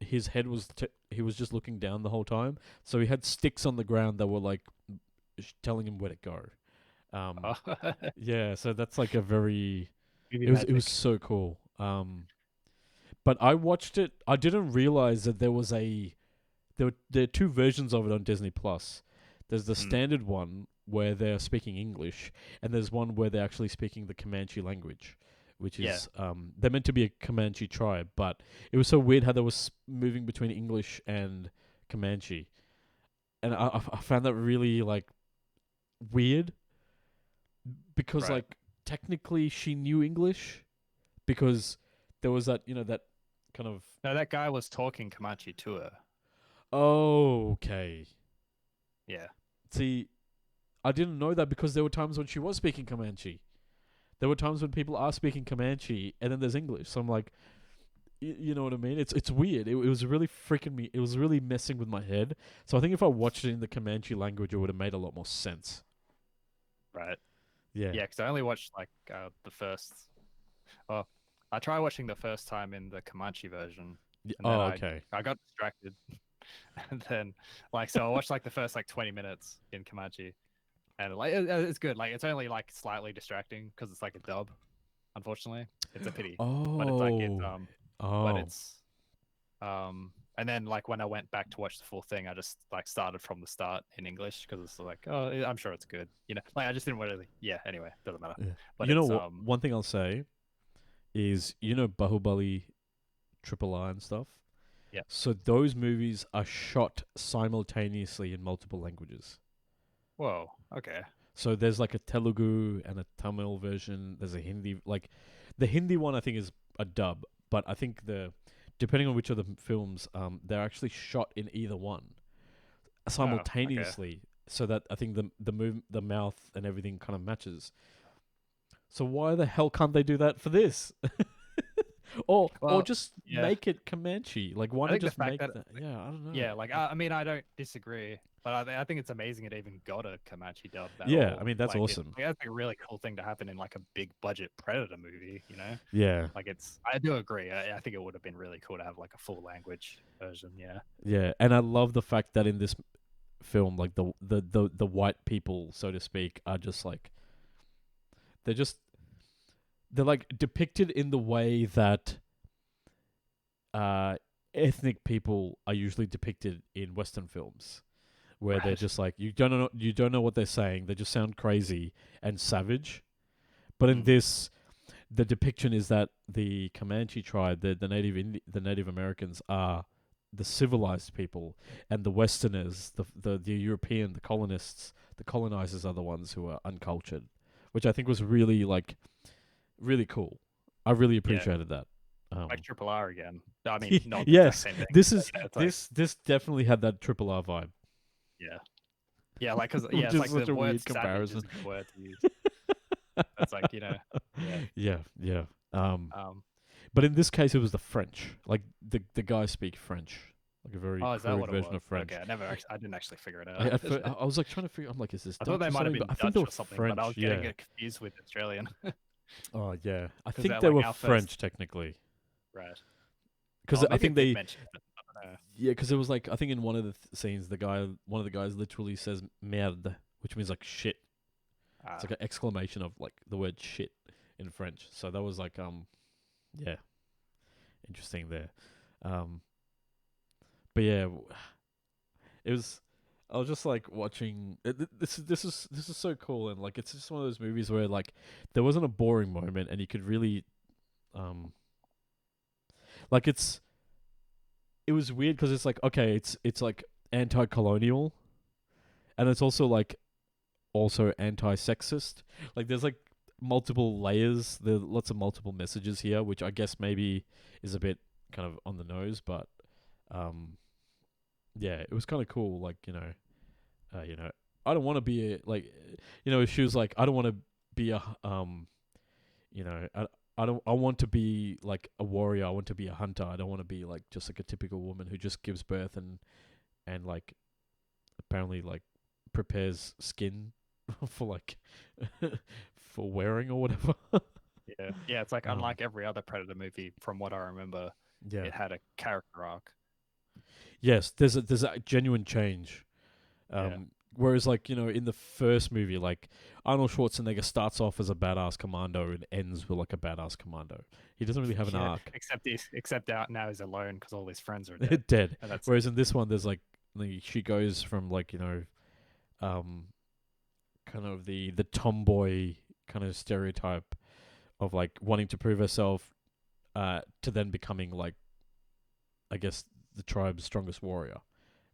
his head was he was just looking down the whole time, so he had sticks on the ground that were like telling him where to go. Yeah, so that's like a very it was so cool. But I watched it. I didn't realize that there are two versions of it on Disney Plus. There's the standard one where they're speaking English, and there's one where they're actually speaking the Comanche language, which is they're meant to be a Comanche tribe, but it was so weird how they was moving between English and Comanche, and I found that really like weird, because like technically she knew English, because there was that that kind of No, that guy was talking Comanche to her. Oh, okay. Yeah. See, I didn't know that, because there were times when she was speaking Comanche. There were times when people are speaking Comanche, and then there's English. So I'm like, you know what I mean? It's weird. It was really freaking me. It was really messing with my head. So I think if I watched it in the Comanche language, it would have made a lot more sense. Right. Yeah. Yeah, because I only watched like the first. Well, I tried watching the first time in the Comanche version. And then okay. I got distracted. And then, so I watched like the first 20 minutes in Comanche, and it's good. Like, it's only like slightly distracting because it's like a dub. Unfortunately, it's a pity. But it's like but it's and then when I went back to watch the full thing, I just started from the start in English, because it's like, oh, I'm sure it's good. I just didn't really. Yeah. Anyway, doesn't matter. Yeah. But you know what? One thing I'll say is, Bahubali, Triple R and stuff. Yeah. So those movies are shot simultaneously in multiple languages. Whoa. Okay. So there's like a Telugu and a Tamil version. There's a Hindi, like the Hindi one I think is a dub, but I think depending on which of the films, they're actually shot in either one simultaneously, so that I think the mouth and everything kind of matches. So why the hell can't they do that for this? or just make it Comanche? Like why not just make that? Yeah, I don't know. Yeah, like I mean, I don't disagree, but I think it's amazing it even got a Comanche dub. Yeah, I mean that's awesome. That's a really cool thing to happen in like a big budget Predator movie, you know? Yeah, like I do agree. I think it would have been really cool to have like a full language version. Yeah. Yeah, and I love the fact that in this film, like the white people, so to speak, are just like they're like depicted in the way that ethnic people are usually depicted in Western films, where they're just like you don't know what they're saying. They just sound crazy and savage. But in this, the depiction is that the Comanche tribe, the Native Americans, are the civilized people, and the Westerners, the European, the colonists, the colonizers are the ones who are uncultured, which I think was really really cool. I really appreciated that. Like Triple R again. I mean, not the yes, same thing. This definitely had that Triple R vibe. Yeah. Yeah, like because Which it's is like such the a word weird comparison. is a good word to use. It's like Yeah. But in this case, it was the French. Like the guys speak French, like a very is that crude what it version was? of French. Okay, I didn't actually figure it out. I was like trying to figure. I'm like, is this? I thought Dutch they or might have something? been But I think Dutch they were or something, French. but I was getting it confused with Australian. Oh yeah, I 'Cause think they're they like were our first- French technically, Right. because I think they. mentioned it. I don't know. Yeah, because it was like I think in one of the scenes, one of the guys literally says "merde," which means like shit. It's like an exclamation of like the word shit in French. So that was like yeah, interesting there. But yeah, it was. I was just like watching. This is so cool, and like it's just one of those movies where like there wasn't a boring moment, and you could really, like it was weird because it's like okay, it's like anti-colonial, and it's also like anti-sexist. Like there's like multiple layers. There's lots of multiple messages here, which I guess maybe is a bit kind of on the nose, but yeah, it was kind of cool. Like I don't want to be she was like, I don't want to be a I want to be like a warrior. I want to be a hunter. I don't want to be like just like a typical woman who just gives birth and like apparently like prepares skin for like for wearing or whatever. Yeah. It's like unlike every other Predator movie, from what I remember, it had a character arc. Yes, there's a genuine change. Whereas, like, in the first movie, like, Arnold Schwarzenegger starts off as a badass commando and ends with, like, a badass commando. He doesn't really have an arc. Except out now he's alone because all his friends are dead. Dead. Whereas in this one, there's, like, she goes from, like, kind of the tomboy kind of stereotype of, like, wanting to prove herself to then becoming, like, I guess, the tribe's strongest warrior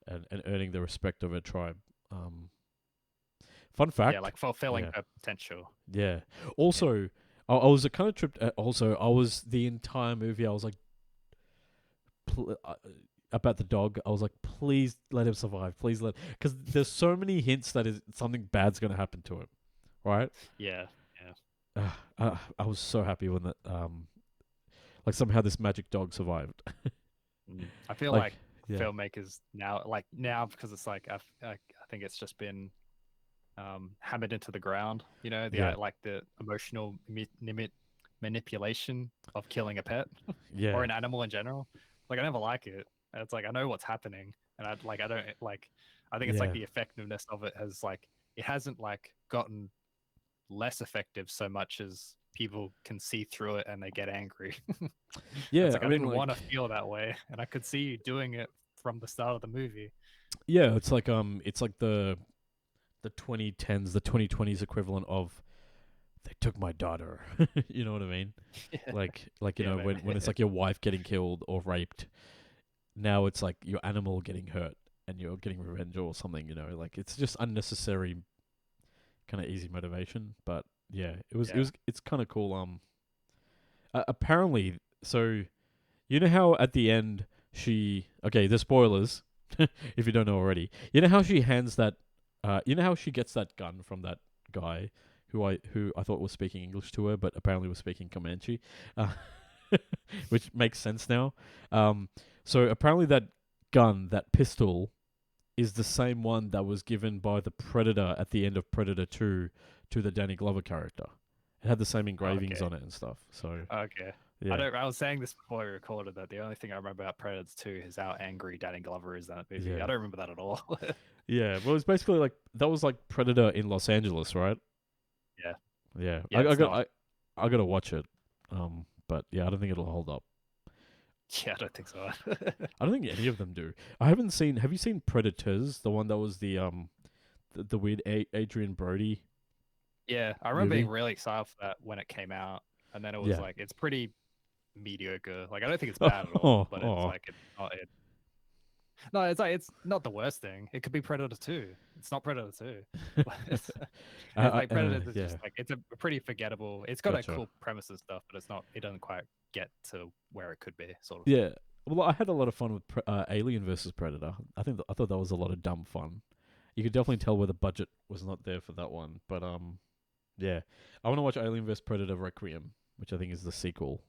and earning the respect of her tribe. Fun fact. Yeah, like fulfilling her potential. Yeah. Also, I was kind of tripped. Also, I was the entire movie. I was like, about the dog. I was like, please let him survive. Please because there's so many hints that something bad's gonna happen to him, right? Yeah. I was so happy when that like somehow this magic dog survived. I feel like filmmakers now because it's like I think it's just been hammered into the ground, like the emotional manipulation of killing a pet or an animal in general. Like I never like it. And it's like I know what's happening, and I don't like. I think it's like the effectiveness of it has like it hasn't like gotten less effective so much as people can see through it and they get angry. Yeah, I didn't want to feel that way, and I could see you doing it from the start of the movie. Yeah, it's like the 2010s, the 2020s equivalent of they took my daughter. You know what I mean? Yeah. Like when it's like your wife getting killed or raped. Now it's like your animal getting hurt and you're getting revenge or something. Like it's just unnecessary kind of easy motivation. But yeah, Yeah. it's kind of cool. Apparently, so you know how at the end the spoilers, if you don't know already. You know how she hands that, you know how she gets that gun from that guy who I thought was speaking English to her, but apparently was speaking Comanche, uh, which makes sense now. So apparently that gun, that pistol, is the same one that was given by the Predator at the end of Predator 2 to the Danny Glover character. It had the same engravings Okay. on it and stuff. So Okay. yeah, I was saying this before we recorded that the only thing I remember about Predators 2 is how angry Danny Glover is in that movie. Yeah. I don't remember that at all. yeah. Well, it's basically like that was like Predator in Los Angeles, right? Yeah. Yeah. Yeah, it's not. I gotta watch it. But yeah, I don't think it'll hold up. Yeah, I don't think so. I don't think any of them do. I haven't seen. Have you seen Predators? The one that was the weird Adrian Brody. Yeah, I remember being Movie? really excited for that when it came out, and then it was Yeah. like it's pretty mediocre. Like I don't think it's bad at all, but it's Oh. like it's not it. No, it's like it's not the worst thing. It could be Predator 2. It's not Predator 2. It's like Predator is yeah. just like it's a pretty forgettable. It's got Gotcha. a cool premise and stuff, but it's not. It doesn't quite get to where it could be. Sort of. Yeah. Well, I had a lot of fun with Alien versus Predator. I thought that was a lot of dumb fun. You could definitely tell where the budget was not there for that one. But yeah, I want to watch Alien vs Predator Requiem, which I think is the sequel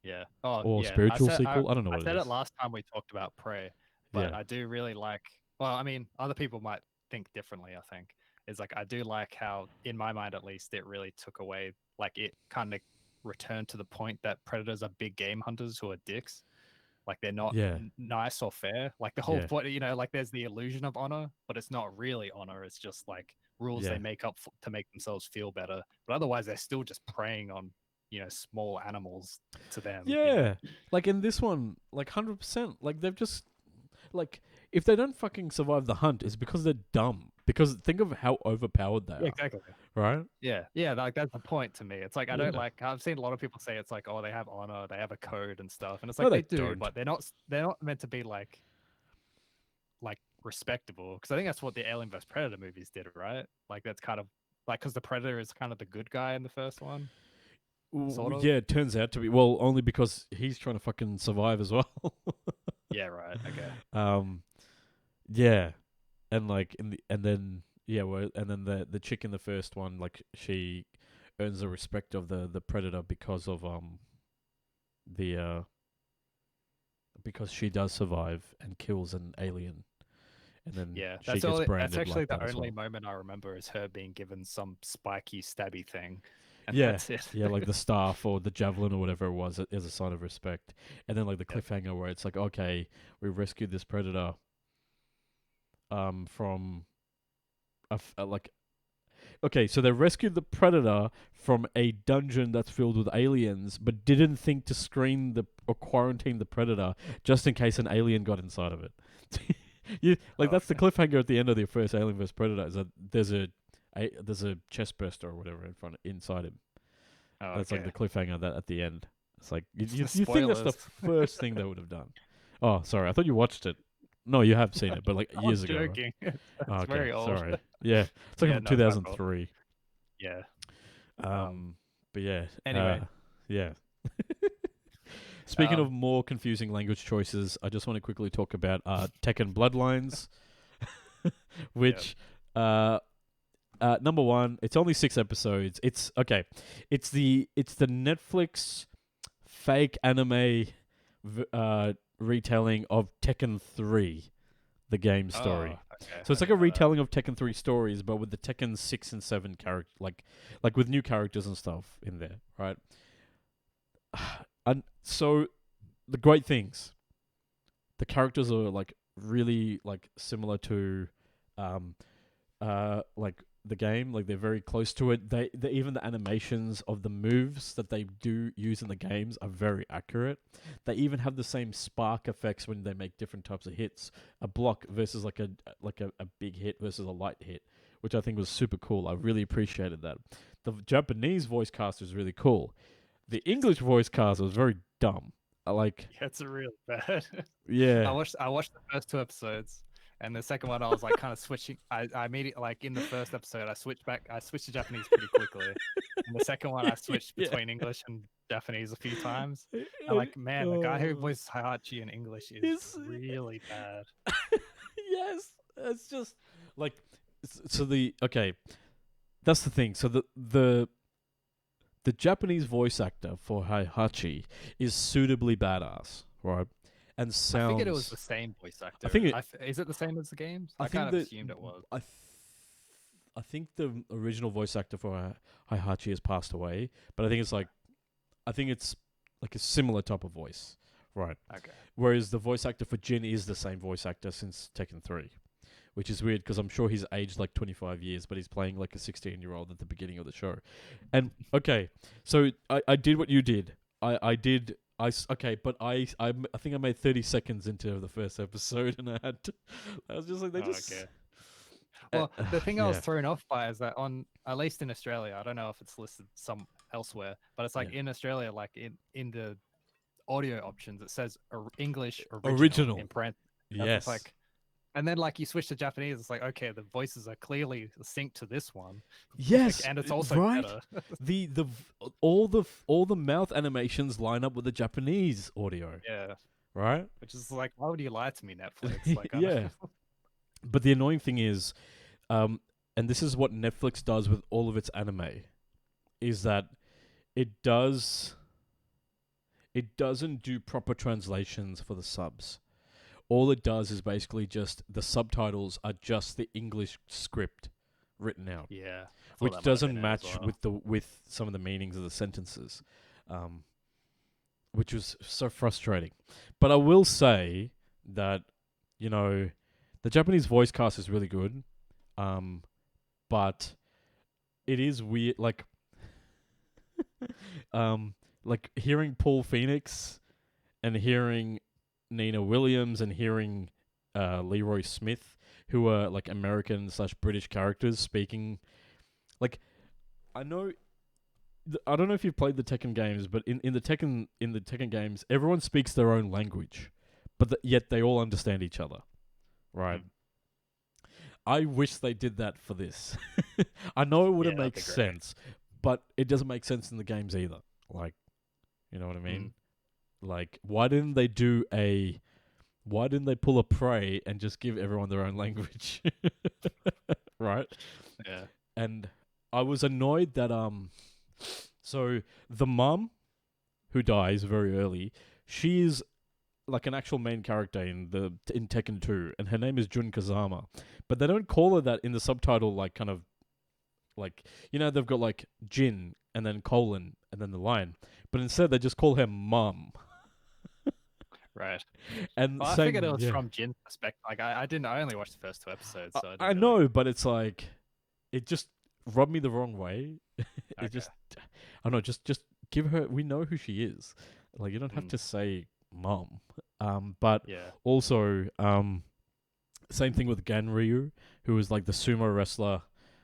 Yeah. Oh, or yeah. spiritual sequel. I don't know I what said it it is. last time we talked about Prey, but Yeah. I do really like. Well, I mean, other people might think differently. I think is like I do like how, in my mind at least, it really took away. Like it kind of returned to the point that predators are big game hunters who are dicks. Like they're not Yeah. nice or fair. Like the whole Yeah. point, like there's the illusion of honor, but it's not really honor. It's just like rules Yeah. they make up to make themselves feel better. But otherwise, they're still just preying on small animals to them. Yeah. Like in this one, like 100%. Like they've just like if they don't fucking survive the hunt, it's because they're dumb. Because think of how overpowered they are, Exactly. right? Yeah, like that's the point to me. It's like I don't Yeah. like. I've seen a lot of people say it's like, oh, they have honor, they have a code and stuff, and it's No, like they they do, don't. but they're not. They're not meant to be like respectable. Because I think that's what the Alien vs Predator movies did, right? Like that's kind of like because the Predator is kind of the good guy in the first one. Sort of. Yeah, it turns out to be only because he's trying to fucking survive as well. Yeah, right. Okay. Yeah, and like and then the chick in the first one, like she earns the respect of the predator because of because she does survive and kills an alien, and then Yeah, she that's gets branded that's actually like the that as only well. moment I remember is her being given some spiky, stabby thing, and Yeah, that's it. yeah, like the staff or the javelin or whatever it was as a sign of respect, and then like the Yep. cliffhanger where it's like, okay, we rescued this predator, from like, okay, so they rescued the predator from a dungeon that's filled with aliens, but didn't think to screen or quarantine the predator just in case an alien got inside of it. That's the cliffhanger at the end of the first Alien vs Predator, is that there's a chest burster or whatever inside him. Oh, That's like okay. the cliffhanger that at the end. It's like you The think that's the spoilers. first thing they would have done. Oh, sorry, I thought you watched it. No, you have seen it, but like I'm years ago. Right? joking. It's Oh, okay, very old. sorry. Yeah, it's like Yeah, from no, it's not old. 2003. Yeah. But yeah. Anyway. Yeah. Speaking Um, of more confusing language choices, I just want to quickly talk about Tekken Bloodlines, which number one, it's only 6 episodes. It's okay. It's the Netflix fake anime retelling of Tekken 3, the game story. okay. So it's I like a didn't know that. retelling of Tekken 3 stories, but with the Tekken 6 and 7 character, like with new characters and stuff in there, right? And so the great things, the characters are like really like similar to like the game, like they're very close to it. They even the animations of the moves that they do use in the games are very accurate. They even have the same spark effects when they make different types of hits. A block versus like a big hit versus a light hit, which I think was super cool. I really appreciated that. The Japanese voice cast is really cool. The English voice cast was very dumb. Yeah, it's really bad. Yeah. I watched the first 2 episodes, And the second one, I was like kind of switching. I immediately, like in the first episode, I switched to Japanese pretty quickly. And the second one, I switched Yeah. between English and Japanese a few times. And like, man, the guy who voiced Heihachi in English is He's- really bad. Yes, it's just like so that's the thing. So the Japanese voice actor for Heihachi is suitably badass, right? And sounds. I figured it was the same voice actor. think is it the same as the games? I think kind of that- assumed it was. I think the original voice actor for Heihachi has passed away, but I think it's like a similar type of voice, right? Okay. Whereas the voice actor for Jin is the same voice actor since Tekken 3, which is weird because I'm sure he's aged like 25 years, but he's playing like a 16-year-old at the beginning of the show. And okay, so I did what you did. I think I made 30 seconds into the first episode, and I was just like, they just. Okay. Well, the thing I was yeah. thrown off by is that at least in Australia, I don't know if it's listed some elsewhere, but it's like in Australia, like in the audio options, it says English original. In parentheses. Yes. Like, and then like you switch to Japanese, it's like, okay, the voices are clearly synced to this one. Yes, and it's also right. better. All the mouth animations line up with the Japanese audio, Yeah, right? which is like, why would you lie to me, Netflix? Like, I don't- Yeah. But the annoying thing is, and this is what Netflix does with all of its anime, is that it doesn't do proper translations for the subs. All it does is basically just the subtitles are just the English script written out, yeah, I thought that which might have doesn't been it match as well. with some of the meanings of the sentences, which was so frustrating. But I will say that the Japanese voice cast is really good, but it is weird, like hearing Paul Phoenix and hearing Nina Williams and hearing Leroy Smith, who are like American/British characters speaking. Like, I don't know if you've played the Tekken games, but in the Tekken games, everyone speaks their own language, but yet they all understand each other, right? I wish they did that for this. I know it wouldn't Yeah, make that'd be great. sense, but it doesn't make sense in the games either. Like, you know what I mean? Like, why didn't they pull a Prey and just give everyone their own language? Right? Yeah. And I was annoyed that so the mum who dies very early, she's like an actual main character in Tekken 2, and her name is Jun Kazama. But they don't call her that in the subtitle, like kind of like, they've got like Jin and then colon and then the line. But instead they just call her Mum. Right. And Well, I saying- figured it was yeah. from Jin's perspective. Like, I only watched the first 2 episodes, so I didn't know, really- but it's like it just rubbed me the wrong way. Okay. It just, I don't know, just give her. We know who she is. Like, you don't have to say Mom. But Yeah. also, same thing with Ganryu, who was like the sumo wrestler,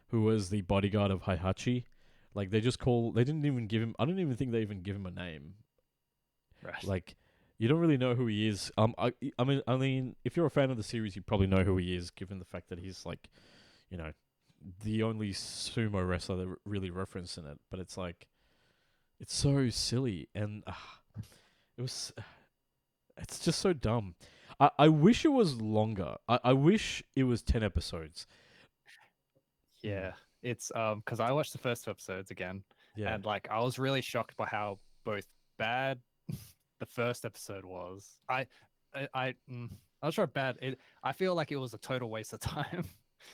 who was the bodyguard of Heihachi. Like, they didn't even give him. I don't even think they even give him a name. Right. Like, you don't really know who he is. I mean, if you're a fan of the series, you probably know who he is, given the fact that he's like, the only sumo wrestler that really referenced in it. But it's like, it's so silly, and it's just so dumb. I wish it was longer. I wish it was 10 episodes. Yeah. It's because I watched the first 2 episodes again, Yeah. and like I was really shocked by how both bad the first episode was. I'm not sure bad. I feel like it was a total waste of time.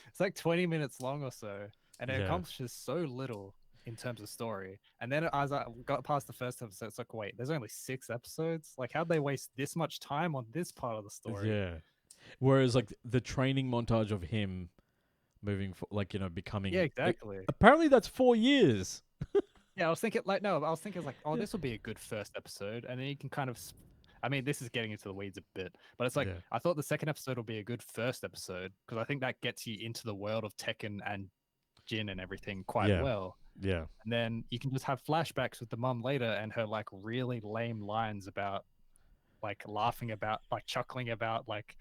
It's like 20 minutes long or so, and it Yeah. accomplishes so little in terms of story. And then as I got past the first episode, it's like, wait, there's only 6 episodes. Like, how'd they waste this much time on this part of the story? Yeah. Whereas like the training montage of him moving becoming. Yeah, exactly. Apparently that's 4 years. Yeah, I was thinking like, oh, this will be a good first episode, and then you can kind of, I mean, this is getting into the weeds a bit, but it's like, Yeah. I thought the second episode will be a good first episode, because I think that gets you into the world of Tekken and Jin and everything quite Yeah. well. Yeah. And then you can just have flashbacks with the mum later and her like really lame lines about like laughing about, like chuckling about like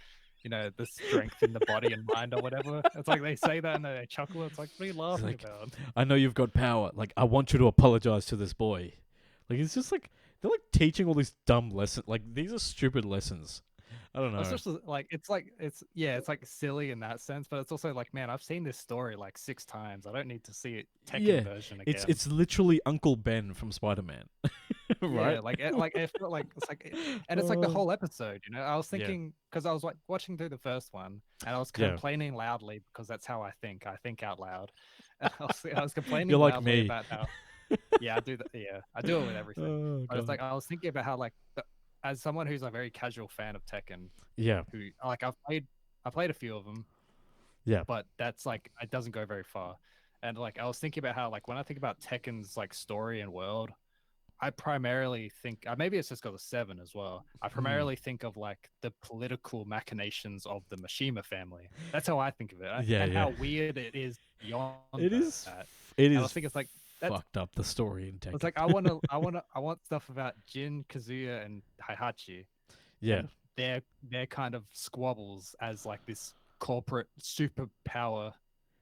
the strength in the body and mind or whatever. It's like they say that and they chuckle. It's like, what are you laughing like, about? I know you've got power. Like, I want you to apologize to this boy. Like, it's just like they're like teaching all these dumb lessons. Like, these are stupid lessons. I don't know. It's just like it's like silly in that sense, but it's also like, man, I've seen this story like 6 times. I don't need to see it Tekken version again. It's literally Uncle Ben from Spider-Man, right? Yeah, like I feel like it's like, and it's like the whole episode. I was thinking because I was like watching through the first one, and I was complaining loudly because that's how I think. I think out loud. I was complaining You're like loudly me. about how. Yeah, I do that. Yeah, I do it with everything. But it's like I was thinking about how like. As someone who's a very casual fan of Tekken, who like I played a few of them, but that's like it doesn't go very far. And like I was thinking about how like when I think about Tekken's like story and world, I primarily think maybe it's just got the 7 as well. I primarily think of like the political machinations of the Mishima family. That's how I think of it. And how weird it is beyond it is. That. It is. I think it's like. That's fucked up the story in Tekken. It's like I want stuff about Jin, Kazuya, and Heihachi. Yeah, And their kind of squabbles as like this corporate superpower.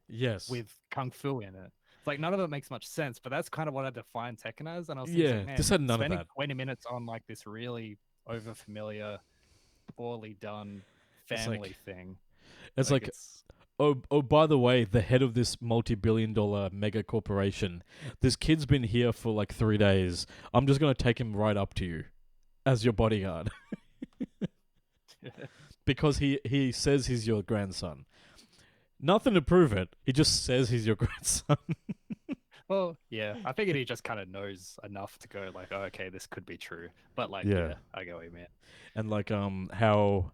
Yes. With kung fu in it. It's like none of it makes much sense, but that's kind of what I define Tekken as. And I was thinking, man, this had none of spending that. 20 minutes on like this really overfamiliar, poorly done family thing. It's like oh, by the way, the head of this multi-billion-dollar mega corporation, this kid's been here for like 3 days. I'm just going to take him right up to you as your bodyguard. Because he says he's your grandson. Nothing to prove it. He just says he's your grandson. Well, yeah. I figured he just kind of knows enough to go like, oh, okay, this could be true. But like, yeah I get what you mean. And like, how,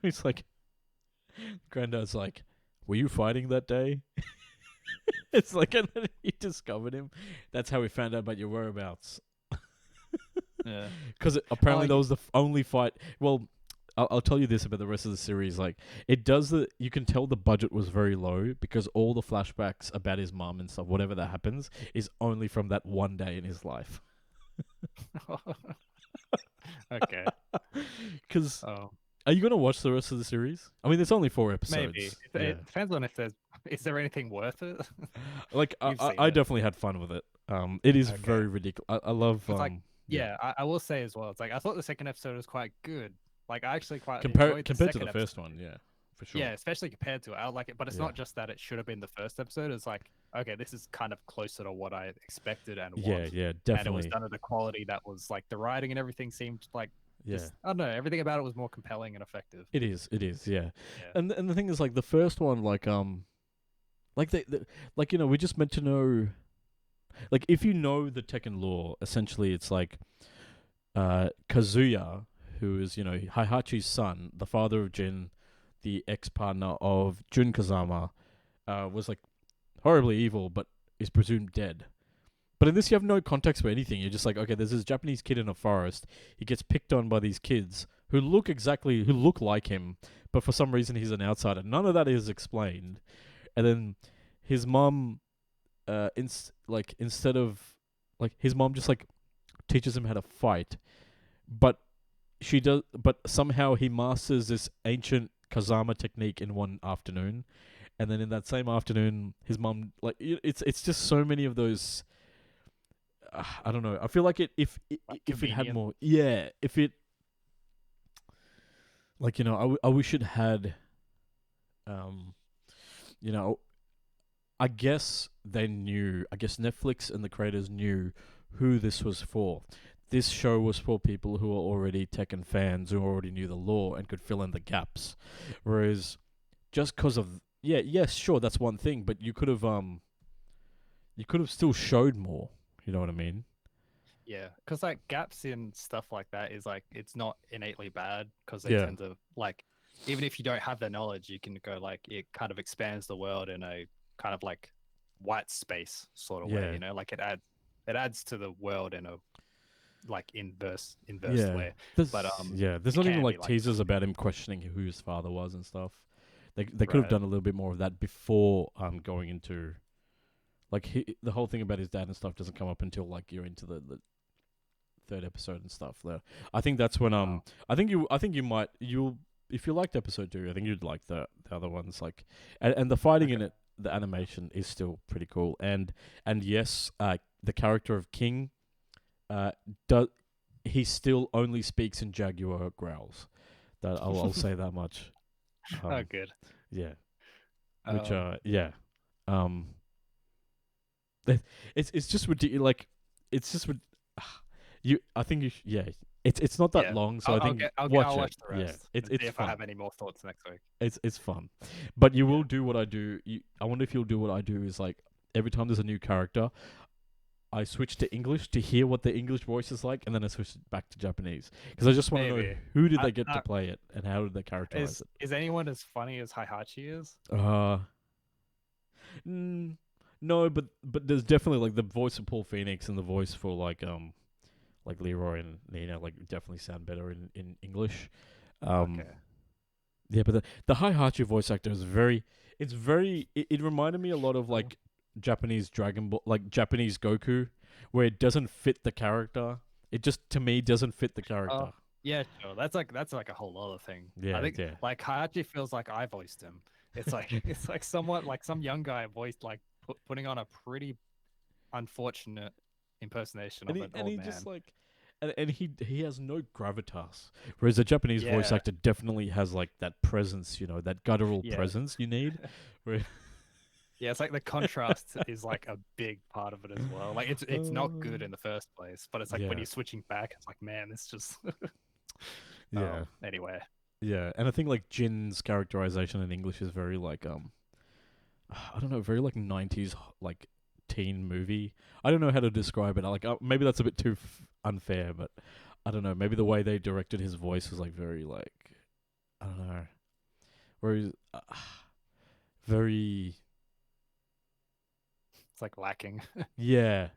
he's like, Granddad's like, were you fighting that day? It's like, and then he discovered him. That's how we found out about your whereabouts. Yeah. Because apparently that was the only fight. Well, I'll tell you this about the rest of the series. Like, you can tell the budget was very low because all the flashbacks about his mom and stuff, whatever that happens, is only from that one day in his life. Okay. Because... Are you going to watch the rest of the series? I mean, there's only 4 episodes. Maybe. It depends on is there anything worth it? Like, I definitely had fun with it. It is very ridiculous. I love... I will say as well, it's like, I thought the second episode was quite good. Like, I actually quite compared to the first one, yeah, for sure. Yeah, especially compared to it. I like it, but it's not just that it should have been the first episode. It's like, okay, this is kind of closer to what I expected and want. Yeah, definitely. And it was done at a quality that was, like, the writing and everything seemed like... Yeah. I don't know. Everything about it was more compelling and effective. It is. Yeah. And the thing is, like, the first one, like like, you know, we just meant to know, like, if you know the Tekken lore, essentially, it's like, Kazuya, who is, you know, Heihachi's son, the father of Jin, the ex-partner of Jun Kazama, was like horribly evil, but is presumed dead. But in this, you have no context for anything. You're just like, okay, there's this Japanese kid in a forest. He gets picked on by these kids who look like him, but for some reason he's an outsider. None of that is explained. And then his mom, instead of, like, his mom just like teaches him how to fight, but somehow he masters this ancient Kazama technique in one afternoon, and then in that same afternoon, his mom, like, it's just so many of those. I don't know. I feel like if it had more, if it, like, you know, I wish it had, you know, I guess Netflix and the creators knew who this was for. This show was for people who are already Tekken fans, who already knew the lore and could fill in the gaps. Whereas, just because of yes, sure, that's one thing, but you could have still showed more. You know what I mean? Yeah, because like gaps in stuff like that is like, it's not innately bad because they tend to, like, even if you don't have the knowledge, you can go like, it kind of expands the world in a kind of like white space sort of way, you know, like it adds to the world in a like inverse way. But there's not even like teasers about him questioning who his father was and stuff. They could have done a little bit more of that before going into. Like, the whole thing about his dad and stuff doesn't come up until, like, you're into the third episode and stuff. There, I think that's when I think you'll if you liked episode 2, I think you'd like the other ones. Like, and the fighting in it, the animation is still pretty cool. And yes, the character of King, he still only speaks in Jaguar growls. That I'll say that much. Oh, good. Yeah. Which Yeah. It's just ridiculous. Like, it's just you. I think you. It's not that Yeah. long, so I think I'll watch the rest. Yeah, it's see if fun. I have any more thoughts next week. It's fun, but you will do what I do. I wonder if you'll do what I do. Is like every time there's a new character, I switch to English to hear what the English voice is like, and then I switch it back to Japanese because I just want to know Maybe. who did they get to play it and how did they characterize Is anyone as funny as Heihachi is? it. No, but there's definitely like the voice of Paul Phoenix and the voice for like Leroy and Nina like definitely sound better in English. Okay. Yeah, but the Heihachi voice actor is it reminded me a lot of like Japanese Dragon Ball, like Japanese Goku, where it doesn't fit the character. It just to me doesn't fit the character. Yeah, sure. That's like a whole other thing. Yeah, I think yeah. like Heihachi feels like I voiced him. It's like it's like somewhat like some young guy voiced like putting on a pretty unfortunate impersonation of an And old he man. just like, and he has no gravitas, whereas a Japanese voice Yeah. actor definitely has like that presence, that guttural Yeah. presence you need. Where Yeah, it's like the contrast is like a big part of it as well. Like it's not good in the first place, but it's like when Yeah. you're switching back, it's like, man, it's just yeah, Anyway, yeah, and I think like Jin's characterization in English is very like I don't know, very like 90s like teen movie. I don't know how to describe it. Like maybe that's a bit too unfair, but I don't know. Maybe the way they directed his voice was like very like I don't know, very very it's like lacking. yeah,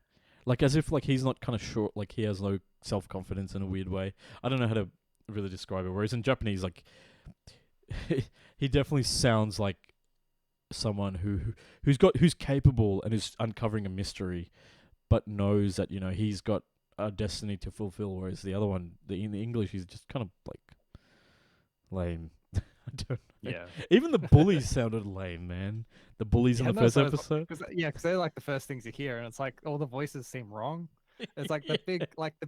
like as if like he's not kind of sure, like he has no self-confidence in a weird way. I don't know how to really describe it. Whereas in Japanese, like he definitely sounds like someone who's capable and is uncovering a mystery, but knows that he's got a destiny to fulfill. Whereas the other one, in the English, he's just kind of like lame. I don't know. Yeah. Even the bullies sounded lame, man. The bullies in the first episode. Because they're like the first things you hear, and it's like all the voices seem wrong. It's like the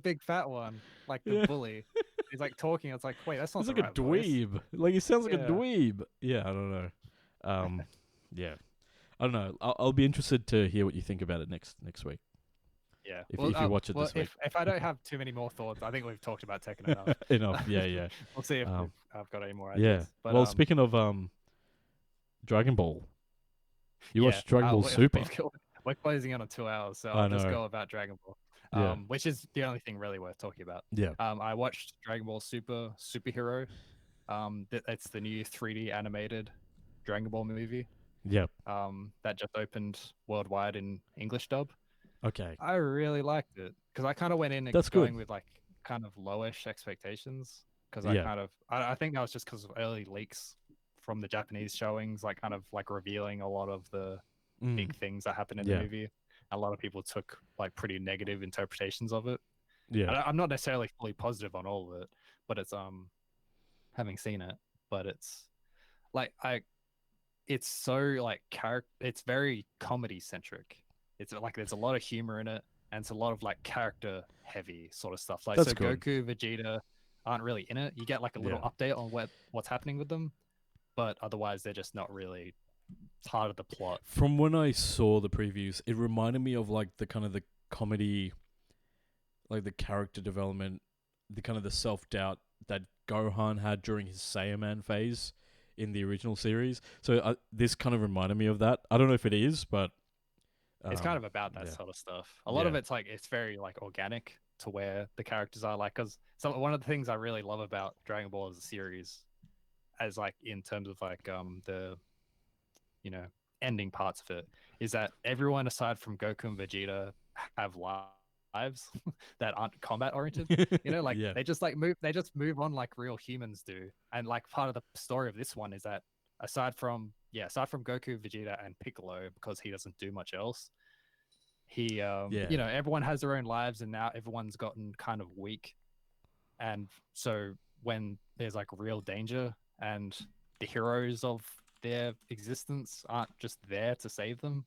big fat one, like the bully. He's like talking. It's like, wait, that's not He's the like right a voice. dweeb. Like he sounds like Yeah. a dweeb. Yeah, I don't know. Yeah, I don't know. I'll be interested to hear what you think about it next week. Yeah. If you watch it this week. If I don't have too many more thoughts, I think we've talked about Tekken enough. Enough. Yeah. We'll see if Um, I've got any more Yeah. ideas. But, Well, speaking of Dragon Ball, you watched Dragon Ball Super. We're closing in on 2 hours, so I I'll just know. go about Dragon Ball. Yeah. Which is the only thing really worth talking about. Yeah. I watched Dragon Ball Superhero. It's the new 3D animated Dragon Ball movie. Yeah. That just opened worldwide in English dub. Okay. I really liked it because I kind of went in That's good. going with like kind of lowish expectations because Yeah. I think that was just because of early leaks from the Japanese showings, like kind of like revealing a lot of the big things that happened in Yeah. the movie. A lot of people took like pretty negative interpretations of it. Yeah. And I'm not necessarily fully positive on all of it, but it's having seen it, but it's like it's so like it's very comedy centric. It's like there's a lot of humor in it, and it's a lot of like character heavy sort of stuff. Like That's good. Goku, Vegeta aren't really in it. You get like a little update on what's happening with them, but otherwise they're just not really part of the plot. From when I saw the previews, it reminded me of like the kind of the comedy, like the character development, the kind of the self-doubt that Gohan had during his Saiyaman phase in the original series. So this kind of reminded me of that. I don't know if it is, but It's kind of about that sort of stuff. A lot of it's like it's very like organic to where the characters are like, because one of the things I really love about Dragon Ball as a series, as like in terms of like the ending parts of it, is that everyone aside from Goku and Vegeta have lives that aren't combat oriented. Like they just move on like real humans do. And like part of the story of this one is that aside from Goku, Vegeta, and Piccolo, because he doesn't do much else, Yeah. you know, everyone has their own lives, and now everyone's gotten kind of weak, and so when there's like real danger and the heroes of their existence aren't just there to save them,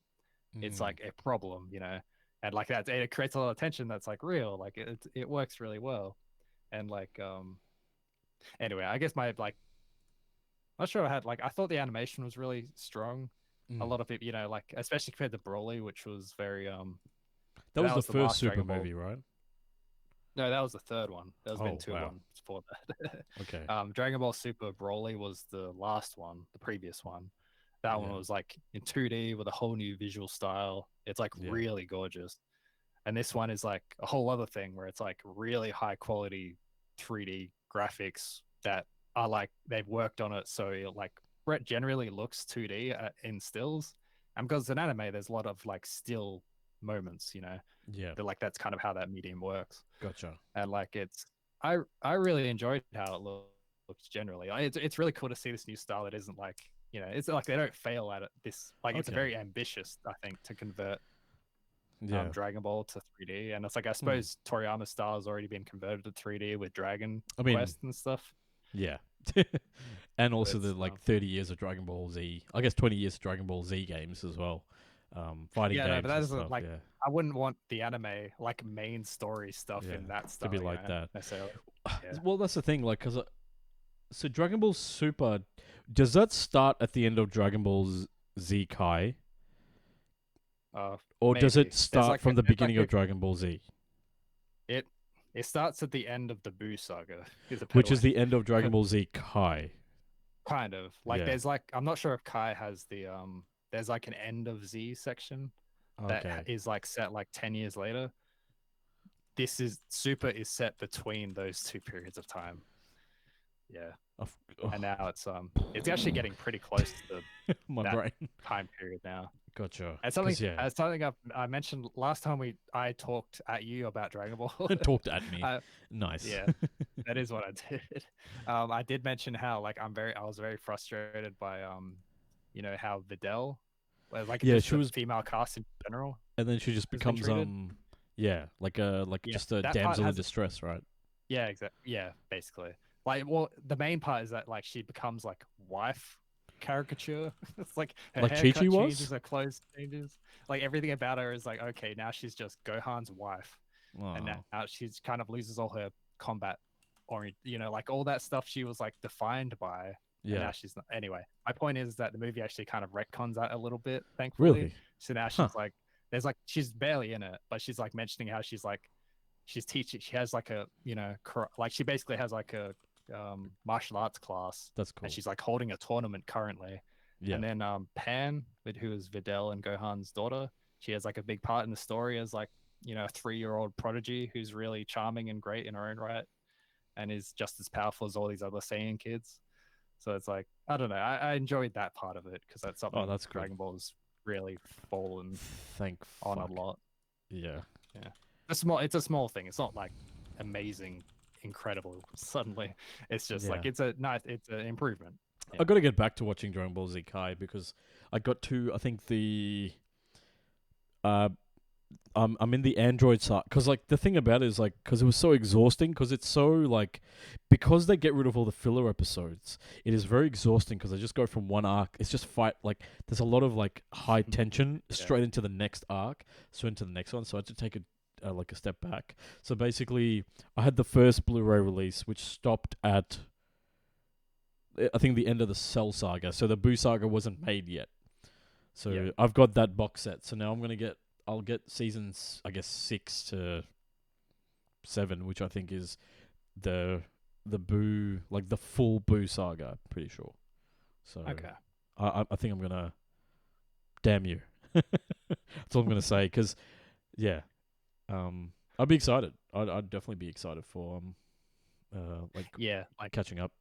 it's Mm. like a problem, you know, and like that it creates a lot of tension that's like real, like it works really well, and like anyway, I guess my like not sure I had like I thought the animation was really strong. A Mm. lot of it, you know, like especially compared to Broly, which was very That was the the first last Super Dragon Ball. movie, right? No, that was the third one. There's been Oh, two wow. ones before that. Okay. Dragon Ball Super Broly was the last one, the previous one. That one Yeah. was like in 2D with a whole new visual style. It's like Yeah. really gorgeous. And this one is like a whole other thing where it's like really high quality 3D graphics that are like they've worked on it so it like Brett generally looks 2D in stills. And because it's an anime, there's a lot of like still moments, you know. Yeah. Like that's kind of how that medium works. Gotcha. And like I really enjoyed how it looks generally. It's really cool to see this new style that isn't like, you know, it's like they don't fail at it. This like it's Okay. very ambitious, I think, to convert Yeah. Dragon Ball to 3D. And it's like I suppose Toriyama's style has already been converted to 3D with Dragon Quest and stuff. Yeah. And also It's, the like 30 years of Dragon Ball Z, I guess 20 years of Dragon Ball Z games as well. Fighting Yeah, games no, but that and doesn't stuff, like yeah. I wouldn't want the anime like main story stuff Yeah, in that to style be like that. necessarily. Yeah. Well, that's the thing, like, because so Dragon Ball Super, does that start at the end of Dragon Ball Z Kai, or does Maybe. it There's start like from the there's beginning like of Dragon Ball Z, it starts at the end of the Buu saga. which is the end of Dragon Ball Z Kai? kind of like Yeah. there's like I'm not sure if Kai has the there's like an end of Z section that Okay. is like set like 10 years later. This is Super is set between those two periods of time. Yeah. And now it's actually getting pretty close to my that brain. time period now. Gotcha. And 'Cause, yeah, as something I mentioned last time I talked at you about Dragon Ball. talked at me. I- Nice. Yeah, that is what I did. I did mention how like I was very frustrated by you know how Videl, like Yeah, just she the was- female cast in general. And then she just Has been becomes treated. yeah, like Yeah, just a that part damsel in has- distress, right? Yeah, exactly. Yeah, basically. Like, well, the main part is that like she becomes like wife caricature. It's like her Like haircut Chi-Chi was? changes, her clothes changes. Like everything about her is like okay, now she's just Gohan's wife. And Wow. now she's kind of loses all her combat you know, like all that stuff she was like defined by. And Yeah. now she's not. Anyway, my point is that the movie actually kind of retcons that a little bit, thankfully. Really? So now she's like, there's like, she's barely in it, but she's like mentioning how she's like, she's teaching, she has like a, you know, like she basically has like a martial arts class. That's cool. And she's like holding a tournament currently. Yeah. And then Pan, who is Videl and Gohan's daughter, she has like a big part in the story as like, you know, a 3-year-old prodigy who's really charming and great in her own right and is just as powerful as all these other Saiyan kids. So it's like, I don't know. I enjoyed that part of it because that's something that's good. Dragon Ball's really fallen Thank on fuck. a lot. Yeah. It's a small thing. It's not like amazing, incredible suddenly. It's just like it's an improvement. Yeah. I got to get back to watching Dragon Ball Z Kai because I got to, I think the I'm in the Android side because like the thing about it is like because it was so exhausting because it's so like because they get rid of all the filler episodes, it is very exhausting because they just go from one arc. It's just fight like there's a lot of like high tension straight into the next arc, so into the next one. So I had to take a like a step back. So basically, I had the first Blu-ray release, which stopped at I think the end of the Cell saga. So the Buu saga wasn't made yet. So I've got that box set. So now I'll get seasons, I guess 6 to 7, which I think is the Buu, like the full Buu saga. I'm pretty sure. So Okay. I think I'm gonna damn you. That's all I'm gonna say. Because I'd be excited. I'd definitely be excited for like catching up.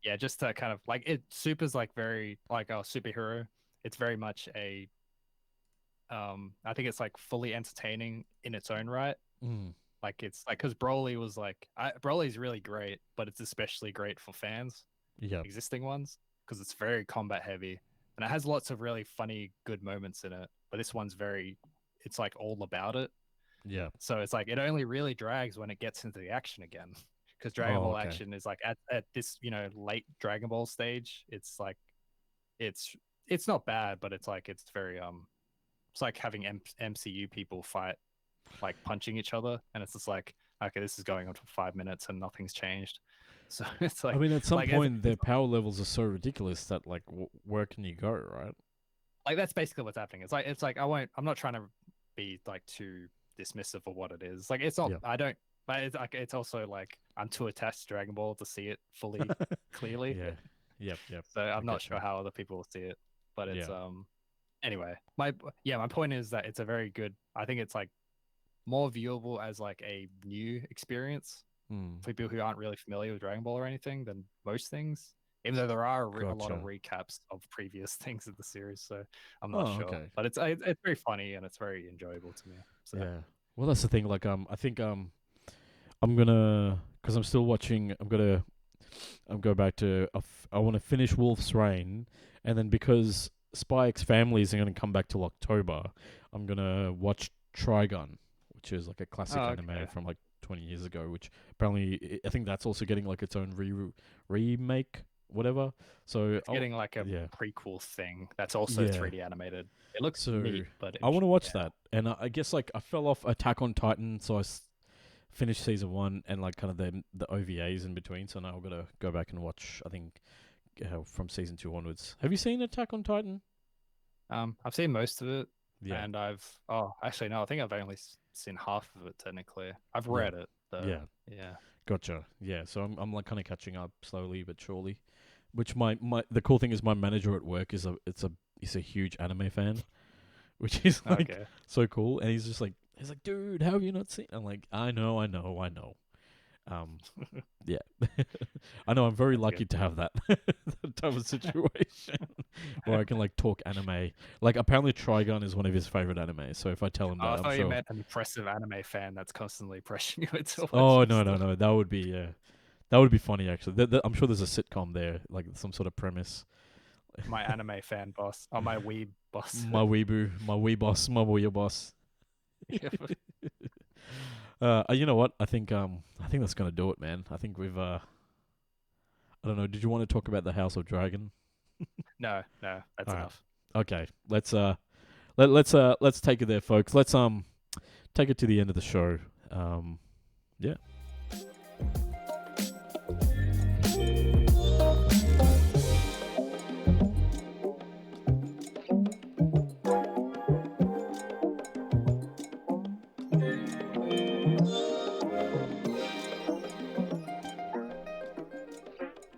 Yeah, just to kind of like it. Super's like very like a superhero. It's very much a I think it's like fully entertaining in its own right. Like it's like because Broly was like Broly's really great, but it's especially great for fans, existing ones, because it's very combat heavy and it has lots of really funny, good moments in it. But this one's it's like all about it. Yeah. So it's like it only really drags when it gets into the action again, because Dragon Ball okay. action is like at this late Dragon Ball stage. It's like it's not bad, but it's like it's very it's like having MCU people fight like punching each other, and it's just like, okay, this is going on for 5 minutes and nothing's changed. So it's like, I mean, at some like, point, their power levels are so ridiculous that like, where can you go, right? like that's basically what's happening. It's like I'm not trying to be like too dismissive of what it is. Like it's not. Yeah. I don't. But it's like it's also like I'm too attached to Dragon Ball to see it fully clearly. Yeah. Yep. So I'm I not get sure you. how other people will see it. But it's Yeah. anyway. My point is that it's a very good. I think it's like more viewable as like a new experience for people who aren't really familiar with Dragon Ball or anything than most things. Even though there are a lot of Gotcha. recaps of previous things in the series, so I'm not sure. Okay. But it's very funny and it's very enjoyable to me. So Yeah. Well, that's the thing. Like, I think I'm gonna, because I'm still watching. I'm go back to. I want to finish Wolf's Reign, and then because Spy X Family isn't gonna come back till October, I'm gonna watch Trigun, which is like a classic anime from like 20 years ago. Which apparently, I think that's also getting like its own remake, whatever. So it's getting like a prequel thing that's also 3D animated. It looks so neat, but I want to watch that. And I guess like I fell off Attack on Titan, so I finished season 1 and like kind of the OVAs in between. So now I've got to go back and watch. I think from season 2 onwards. Have you seen Attack on Titan? I've seen most of it, Yeah. and actually no, I think I've only seen half of it technically. I've read it though. Yeah. Gotcha. Yeah. So I'm like kind of catching up slowly but surely. Which the cool thing is my manager at work is a huge anime fan, which is like so cool. And he's like, dude, how have you not seen? I'm like, I know. Yeah, I know. I'm very lucky to have that type of situation where I can like talk anime. Like apparently Trigun is one of his favorite animes. So if I tell him that, I thought I'm you sure. meant an impressive anime fan that's constantly pressuring you into watching. Oh no, that would be funny actually. I'm sure there's a sitcom there, like some sort of premise. My anime fan boss, my weeb boss, my weeboo, my wee boss, my weeb boss. You know what? I think that's gonna do it, man. I think we've I don't know. Did you want to talk about the House of Dragon? No, that's enough. Okay, let's take it there, folks. Let's take it to the end of the show. Yeah.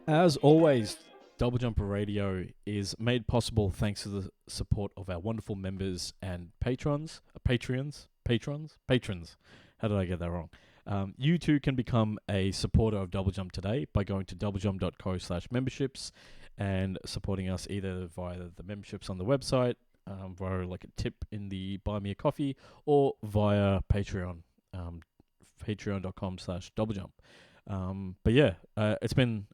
As always, Double Jumper Radio is made possible thanks to the support of our wonderful members and patrons. How did I get that wrong? You too can become a supporter of Double Jump today by going to doublejump.co/memberships and supporting us either via the memberships on the website, via like a tip in the Buy Me a Coffee, or via Patreon, patreon.com/doublejump. But yeah, it's been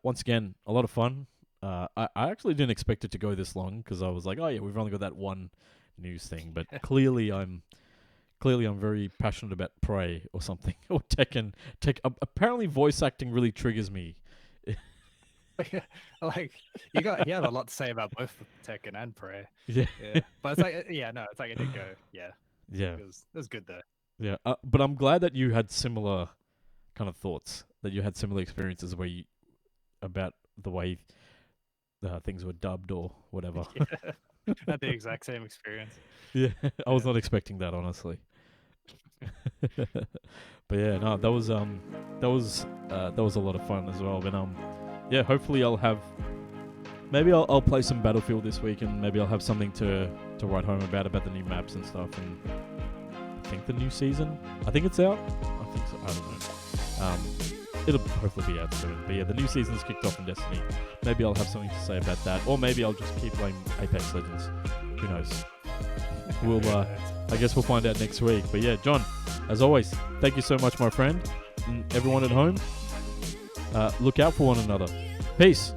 once again a lot of fun. I actually didn't expect it to go this long because I was like, oh yeah, we've only got that one news thing, but clearly I'm very passionate about Prey or something, or Tekken. Apparently voice acting really triggers me. Like you have a lot to say about both Tekken and Prey. Yeah. But it's like it's like it did go. Yeah. It was good though. Yeah, but I'm glad that you had similar kind of thoughts, that you had similar experiences about the way things were dubbed or whatever. Yeah. I had the exact same experience. Yeah, I was not expecting that, honestly. But yeah, no, that was a lot of fun as well. But yeah, hopefully maybe I'll play some Battlefield this week, and maybe I'll have something to write home about the new maps and stuff. And I think the new season, I think it's out. I think so. I don't know. It'll hopefully be out soon. But yeah, the new season's kicked off in Destiny. Maybe I'll have something to say about that, or maybe I'll just keep playing Apex Legends. Who knows? I guess we'll find out next week. But yeah, John, as always, thank you so much, my friend. And everyone at home, look out for one another. Peace.